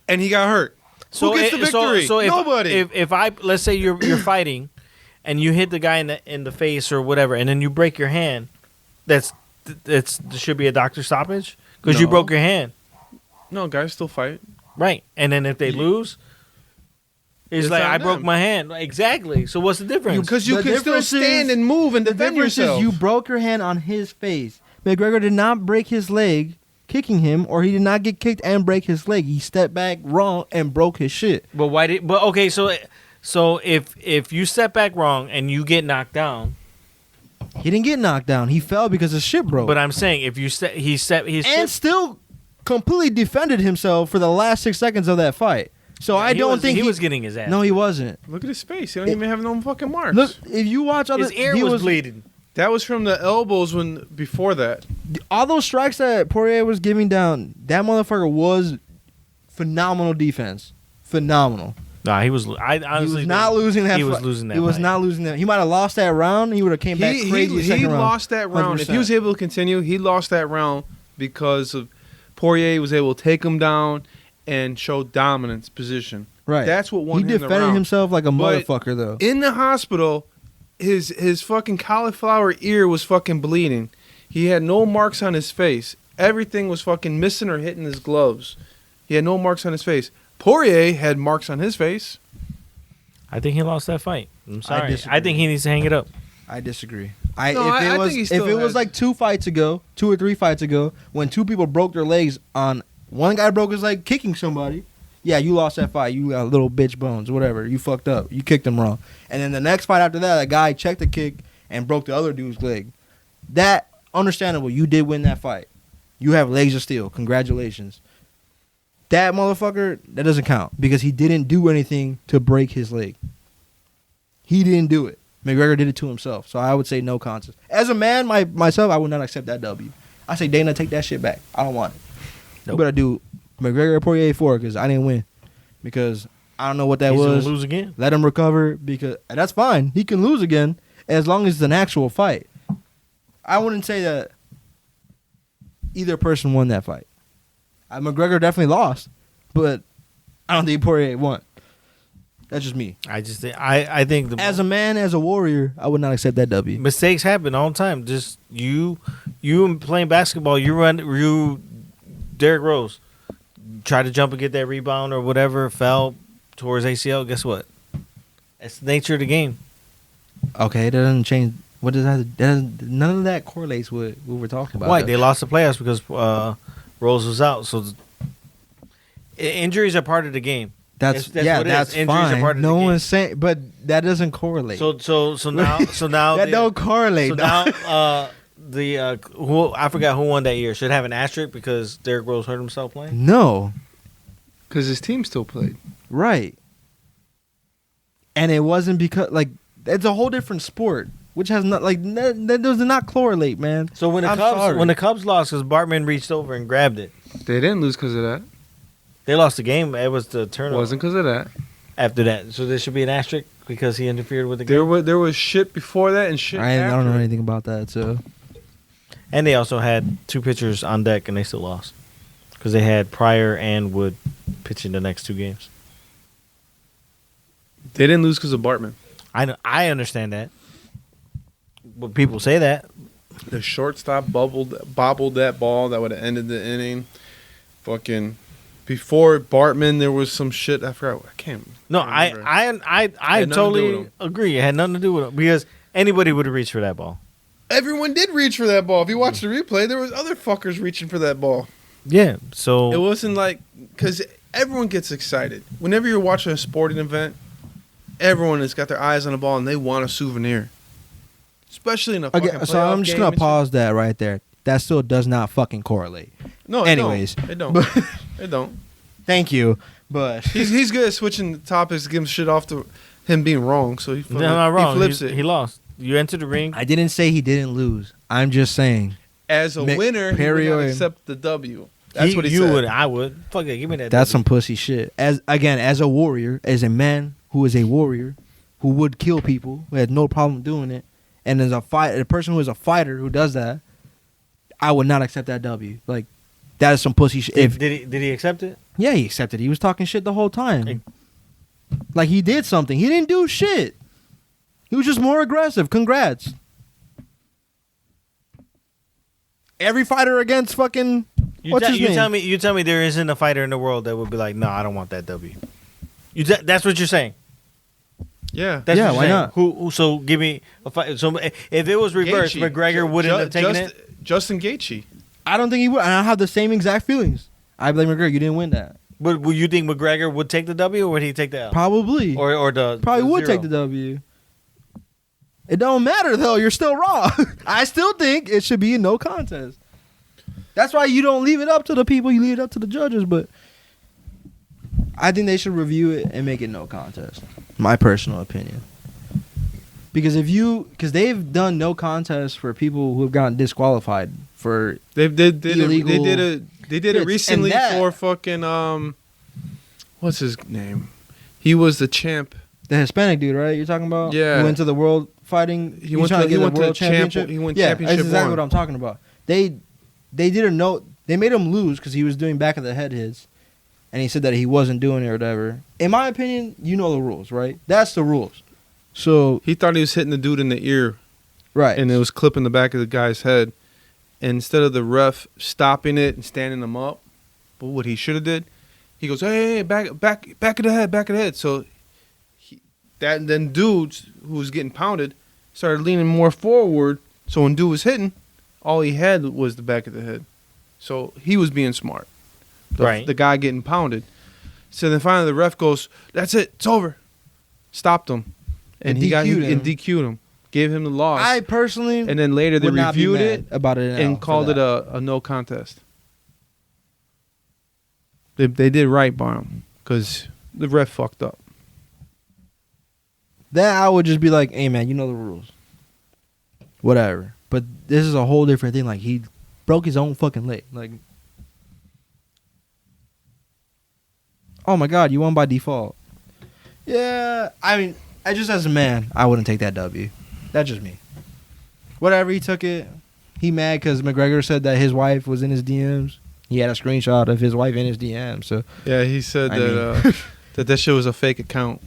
and he got hurt. Who gets the victory? So if, Nobody. If I let's say you're fighting, and you hit the guy in the face or whatever, and then you break your hand, there should be a doctor stoppage because you No. broke your hand, No, guys still fight. right? And then if they lose, it's like on I broke them. my hand. Exactly. So what's the difference? Because you The can still difference stand is- and move and the defend difference yourself. is you broke your hand on his face. McGregor did not break his leg kicking him, or he did not get kicked and break his leg. He stepped back wrong and broke his shit. But why did? But okay, so if you step back wrong and you get knocked down, He didn't get knocked down. He fell because his shit broke. but I'm saying if you and still completely defended himself for the last 6 seconds of that fight. So I don't think he was getting his ass. No, he wasn't. Look at his face. He don't even have no fucking marks. Look, if you watch other, his ear he was bleeding. That was from the elbows before that. all those strikes that Poirier was giving down. That motherfucker was phenomenal defense. Phenomenal. Nah, he was. I honestly He was not losing that. He was fight. losing that. He was fight. not losing that. He might have lost that round. He would have came back crazy. He second round. lost that round. If he 100%. was able to continue, he lost that round because of Poirier was able to take him down and show dominance position. Right. That's what won He him the defended round. himself like a But motherfucker, though. In the hospital, his fucking cauliflower ear was fucking bleeding. He had no marks on his face. Everything was fucking missing or hitting his gloves. He had no marks on his face. Poirier had marks on his face. I think he lost that fight. I'm sorry. disagree. I think he needs to hang it up. I disagree. I If think he it still was has- like 2 or 3 fights ago, when 2 people broke their legs on one guy broke his leg kicking somebody, yeah, you lost that fight. You got little bitch bones, whatever. You fucked up. You kicked him wrong. And then the next fight after that, a guy checked the kick and broke the other dude's leg. That understandable. You did win that fight. You have legs of steel. Congratulations. That motherfucker, that doesn't count because he didn't do anything to break his leg. He didn't do it. McGregor did it to himself. So I would say no contest. As a man, myself, I would not accept that W. I say, Dana, take that shit back. I don't want it. Nope. You better do McGregor or Poirier 4 because I didn't win. Because I don't know what that He's was. gonna lose again. Let him recover because and that's fine. He can lose again as long as it's an actual fight. I wouldn't say that either person won that fight. McGregor definitely lost, but I don't think Poirier won. That's just me. I just think I think the As a man, as a warrior, I would not accept that W. mistakes happen all the time. Just you playing basketball, you Derrick Rose tried to jump and get that rebound or whatever, fell towards ACL. Guess what? It's the nature of the game. Okay, that doesn't change. What does that? None of that correlates with what we're talking about. Why? They lost the playoffs because Rose was out. So injuries are part of the game. That's what it is. that's Injuries are fine. part of No the game. one's saying, but that doesn't correlate. So now that don't correlate. So dog. now who I forgot who won that year should have an asterisk because Derrick Rose hurt himself playing. No, Because his team still played. right. And it wasn't because it's a whole different sport, which has not that does not correlate, man. So when I'm sorry. the Cubs lost, because Bartman reached over and grabbed it, They didn't lose because of that. they lost the game. It was the turnover Wasn't because of that. after that. So there should be an asterisk because he interfered with the game. There was shit before that and shit I after. don't know anything about that. So And they also had 2 pitchers on deck and they still lost because they had Pryor and Wood pitching the next 2 games. They didn't lose because of Bartman. I understand that, but people say that. The shortstop bobbled that ball that would have ended the inning. Fucking before Bartman, there was some shit. I forgot. I can't. No, remember. I Had nothing to do totally with him. agree. It had nothing to do with it because anybody would have reached for that ball. Everyone did reach for that ball. If you watch the replay, there was other fuckers reaching for that ball. Yeah. So It wasn't like because everyone gets excited whenever you're watching a sporting event. Everyone has got their eyes on the ball and they want a souvenir, especially in a fucking playoff So I'm just game gonna and shit. pause that right there. That still does not fucking correlate. No, Anyways, it don't. but- It don't. Thank you, but He's good at switching the topics, giving shit off to him being wrong. So he no, not wrong. He flips He it. lost. You entered the ring. I didn't say he didn't lose. I'm just saying As a winner, he would not Perio- accept the W. That's what he you said. would. I would. Fuck it. Give me that. that's W. some pussy shit. As a warrior, as a man who is a warrior, who would kill people, who had no problem doing it, and as a person who is a fighter who does that, I would not accept that W. Like that is some pussy shit. Did he accept it? Yeah, he accepted. He was talking shit the whole time. Hey. Like he did something. He didn't do shit. He was just more aggressive. Congrats. Every fighter against fucking what's his name? You tell me there isn't a fighter in the world that would be like, no, I don't want that W. That's what you're saying. Yeah. That's Yeah, what you're why saying. not? Who? So give me a fight. So if it was reversed, Gaethje. McGregor wouldn't have taken it. Justin Gaethje. I don't think he would. And I have the same exact feelings. I blame McGregor. You didn't win that. But would you think McGregor would take the W or would he take the L? Probably. Or the Probably the would zero? take the W. It don't matter though. You're still wrong. I still think it should be a no contest. That's why you don't leave it up to the people. You leave it up to the judges. But I think they should review it and make it no contest. My personal opinion. Because they've done no contest for people who have gotten disqualified for They did illegal they did it hits. recently And that- for fucking what's his name? He was the champ. the Hispanic dude, right? You're talking about? Yeah. Who went to the world fighting. He went trying to- get he went the to world championship. he went yeah, championship that's exactly one. what I'm talking about. They did a note. They made him lose because he was doing back of the head hits, and he said that he wasn't doing it or whatever. In my opinion, you know the rules, right? That's the rules. So He thought he was hitting the dude in the ear, right, and it was clipping the back of the guy's head. And instead of the ref stopping it and standing him up, but what he should have did, he goes, "Hey, back of the head." So then dudes who was getting pounded started leaning more forward. So when dude was hitting, all he had was the back of the head. So he was being smart. Right. The guy getting pounded. So then finally the ref goes, "That's it. It's over." Stopped him. And he DQ'd him. Gave him the loss. I personally And then later they would not be reviewed mad it about it and called it a no contest. They did right by him because the ref fucked up. Then I would just be like, "Hey man, you know the rules, whatever." But this is a whole different thing. Like he broke his own fucking leg. Like, oh my god, you won by default. Yeah, I mean, I just as a man, I wouldn't take that W. That's just me. Whatever, he took it. He mad because McGregor said that his wife was in his DMs. He had a screenshot of his wife in his DMs. So Yeah, he said I that shit was a fake account.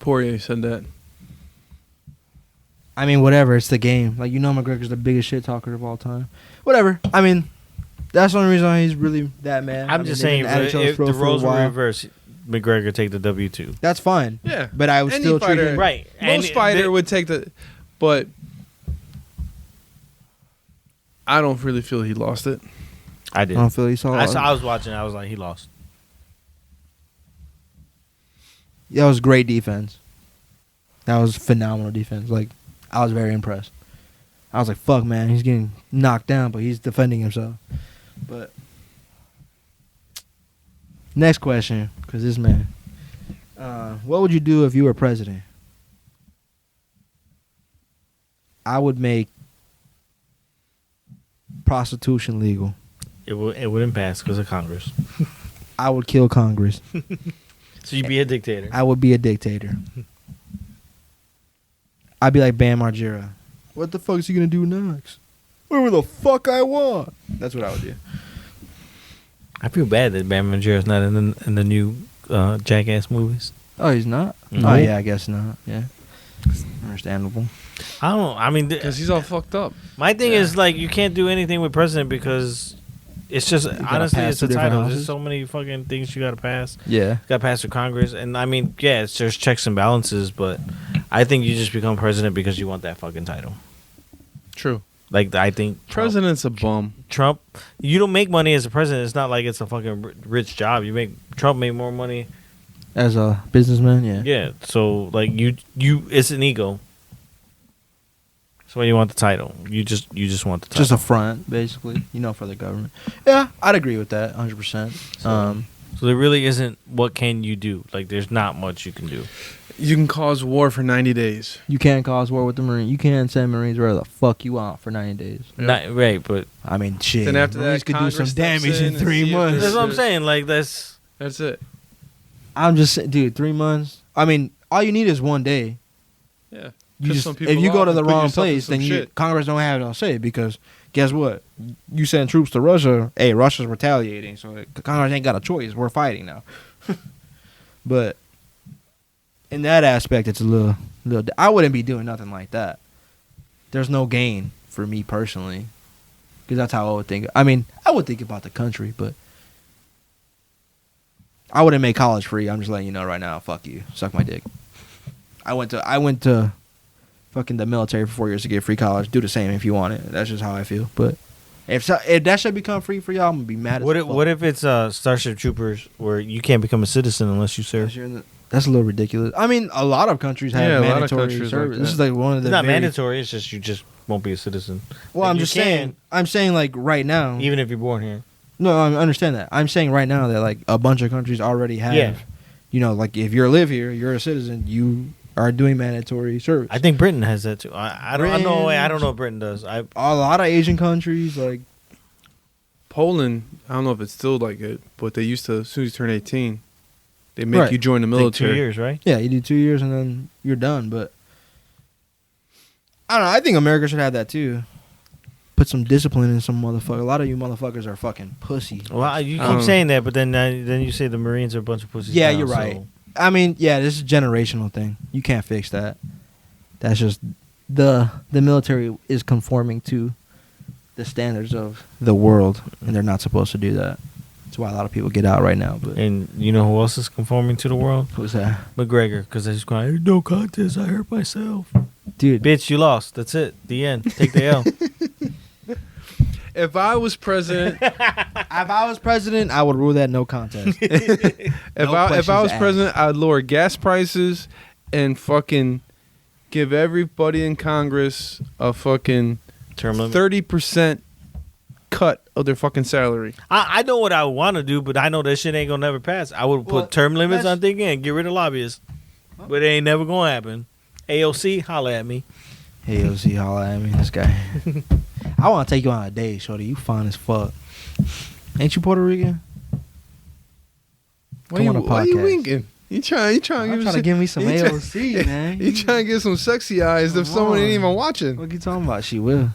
Poirier said that. I mean, whatever. It's the game. Like, you know, McGregor's the biggest shit talker of all time. Whatever. I mean, that's the only reason why he's really that mad. I'm just saying, if if the roles were reversed, McGregor take the W2. that's fine. Yeah. But I would Any still treat fighter- him. Right. Most fighter would take the, but I don't really feel he lost it. I I did. don't feel he saw. I was watching. I was like, he lost. That was great defense. That was phenomenal defense. Like, I was very impressed. I was like, fuck, man. He's getting knocked down, but he's defending himself. But next question, because this man. What would you do if you were president? I would make prostitution legal. It wouldn't pass because of Congress. I would kill Congress. So you'd be a dictator. I would be a dictator. I'd be like Bam Margera. What the fuck is he gonna do next? Whatever the fuck I want. That's what I would do. I feel bad that Bam Margera's not in the new Jackass movies. Oh, he's not? No. Oh, yeah, I guess not. Yeah. Understandable. I don't know. I mean, Because he's all fucked up. my thing is like you can't do anything with president because it's just gotta honestly pass it's a through different title. houses. There's so many fucking things you gotta pass. Yeah. Got passed through Congress, and I mean, yeah, it's there's checks and balances, but I think you just become president because you want that fucking title. True. Like I think President's a bum. Trump, you don't make money as a president. It's not like it's a fucking rich job. Trump made more money As a businessman, yeah. Yeah, so like you, it's an ego. So when you want the title, you just want the title. Just a front, basically, for the government. Yeah, I'd agree with that, 100%. So there really isn't. What can you do? Like, there's not much you can do. You can cause war for 90 days. You can't cause war with the Marines. You can't send Marines wherever the fuck you want for 90 days. Yep. Not right, but I mean, shit. Then after Marines that, could do Congress some steps damage in and 3 see if months. that's what I'm shit. saying. Like that's it. I'm just saying, dude, 3 months. I mean, all you need is 1 day. Yeah. You Piss just, some people if you go off to the and put wrong yourself in place, some then shit. Congress don't have no say because guess what? You send troops to Russia. Hey, Russia's retaliating, so Congress ain't got a choice. We're fighting now. But in that aspect, it's a little. I wouldn't be doing nothing like that. There's no gain for me personally, because that's how I would think. I mean, I would think about the country, but I wouldn't make college free. I'm just letting you know right now. Fuck you. Suck my dick. I went to fucking the military for 4 years to get free college. Do the same if you want it. That's just how I feel. But if that should become free for y'all, I'm gonna be mad. what if it's Starship Troopers where you can't become a citizen unless you serve? That's a little ridiculous. I mean, a lot of countries have Yeah, a lot of mandatory countries service. like This is like one of the. It's not very- mandatory. It's just you just won't be a citizen. Well, Like, I'm you just can, saying. I'm saying like right now. even if you're born here. No, I understand that. I'm saying right now that like a bunch of countries already have. Yeah. Like if you live here, you're a citizen. You are doing mandatory service. I think Britain has that too. I don't know. I don't know what Britain does. A lot of Asian countries like. Poland, I don't know if it's still like it, but they used to, as soon as you turn 18, they make Right. you join the Take military. 2 years, right? Yeah, you do 2 years and then you're done. But I don't know. I think America should have that too. Put some discipline in some motherfucker. A lot of you motherfuckers are fucking pussy. Well, you keep saying that, but then you say the Marines are a bunch of pussies. Yeah, now, you're right. I mean, yeah, this is a generational thing. You can't fix that. That's just the military is conforming to the standards of the world, and they're not supposed to do that. That's why a lot of people get out right now. But And you know who else is conforming to the world? who's that, McGregor, because they're just going, no contest, I hurt myself. dude? Bitch, you lost. That's it. The end. Take the L. If I was president, If I was president, I would rule that no contest. if I was questions president, I'd lower gas prices and fucking give everybody in Congress a fucking Term limit. 30% cut of their fucking salary. I know what I want to do, but I know that shit ain't going to never pass. I would Well, put term limits that's- on things and get rid of lobbyists. But it ain't never going to happen. AOC, holla at me. Hey, OC, holla at me, this guy. I want to take you on a date, shorty. You fine as fuck. Ain't you Puerto Rican? Come on a Why you podcast. winking? You trying to I'm give trying to give me some you try- AOC, man. You trying to get some sexy eyes if Come someone ain't on. even watching. What you talking about? She will.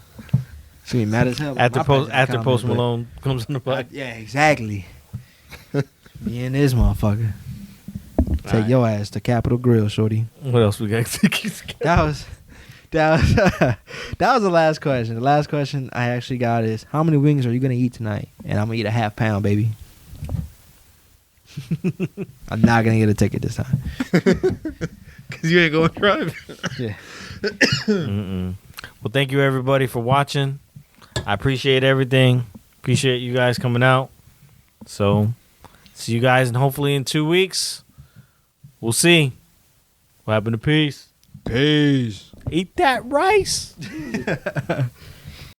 She be mad as hell. After My Post page is Post comment, but- Malone comes in the back. Yeah, exactly. Me and this motherfucker. Take Alright. your ass to Capitol Grill, shorty. What else we got? That was that was the last question. The last question I actually got is, how many wings are you gonna eat tonight? And I'm gonna eat a half pound, baby. I'm not gonna get a ticket this time. Because you ain't going to drive. Yeah. Mm-mm. Well, thank you everybody for watching. I appreciate everything. Appreciate you guys coming out. So, see you guys, and hopefully in 2 weeks, we'll see what happened to peace. Peace. Eat that rice.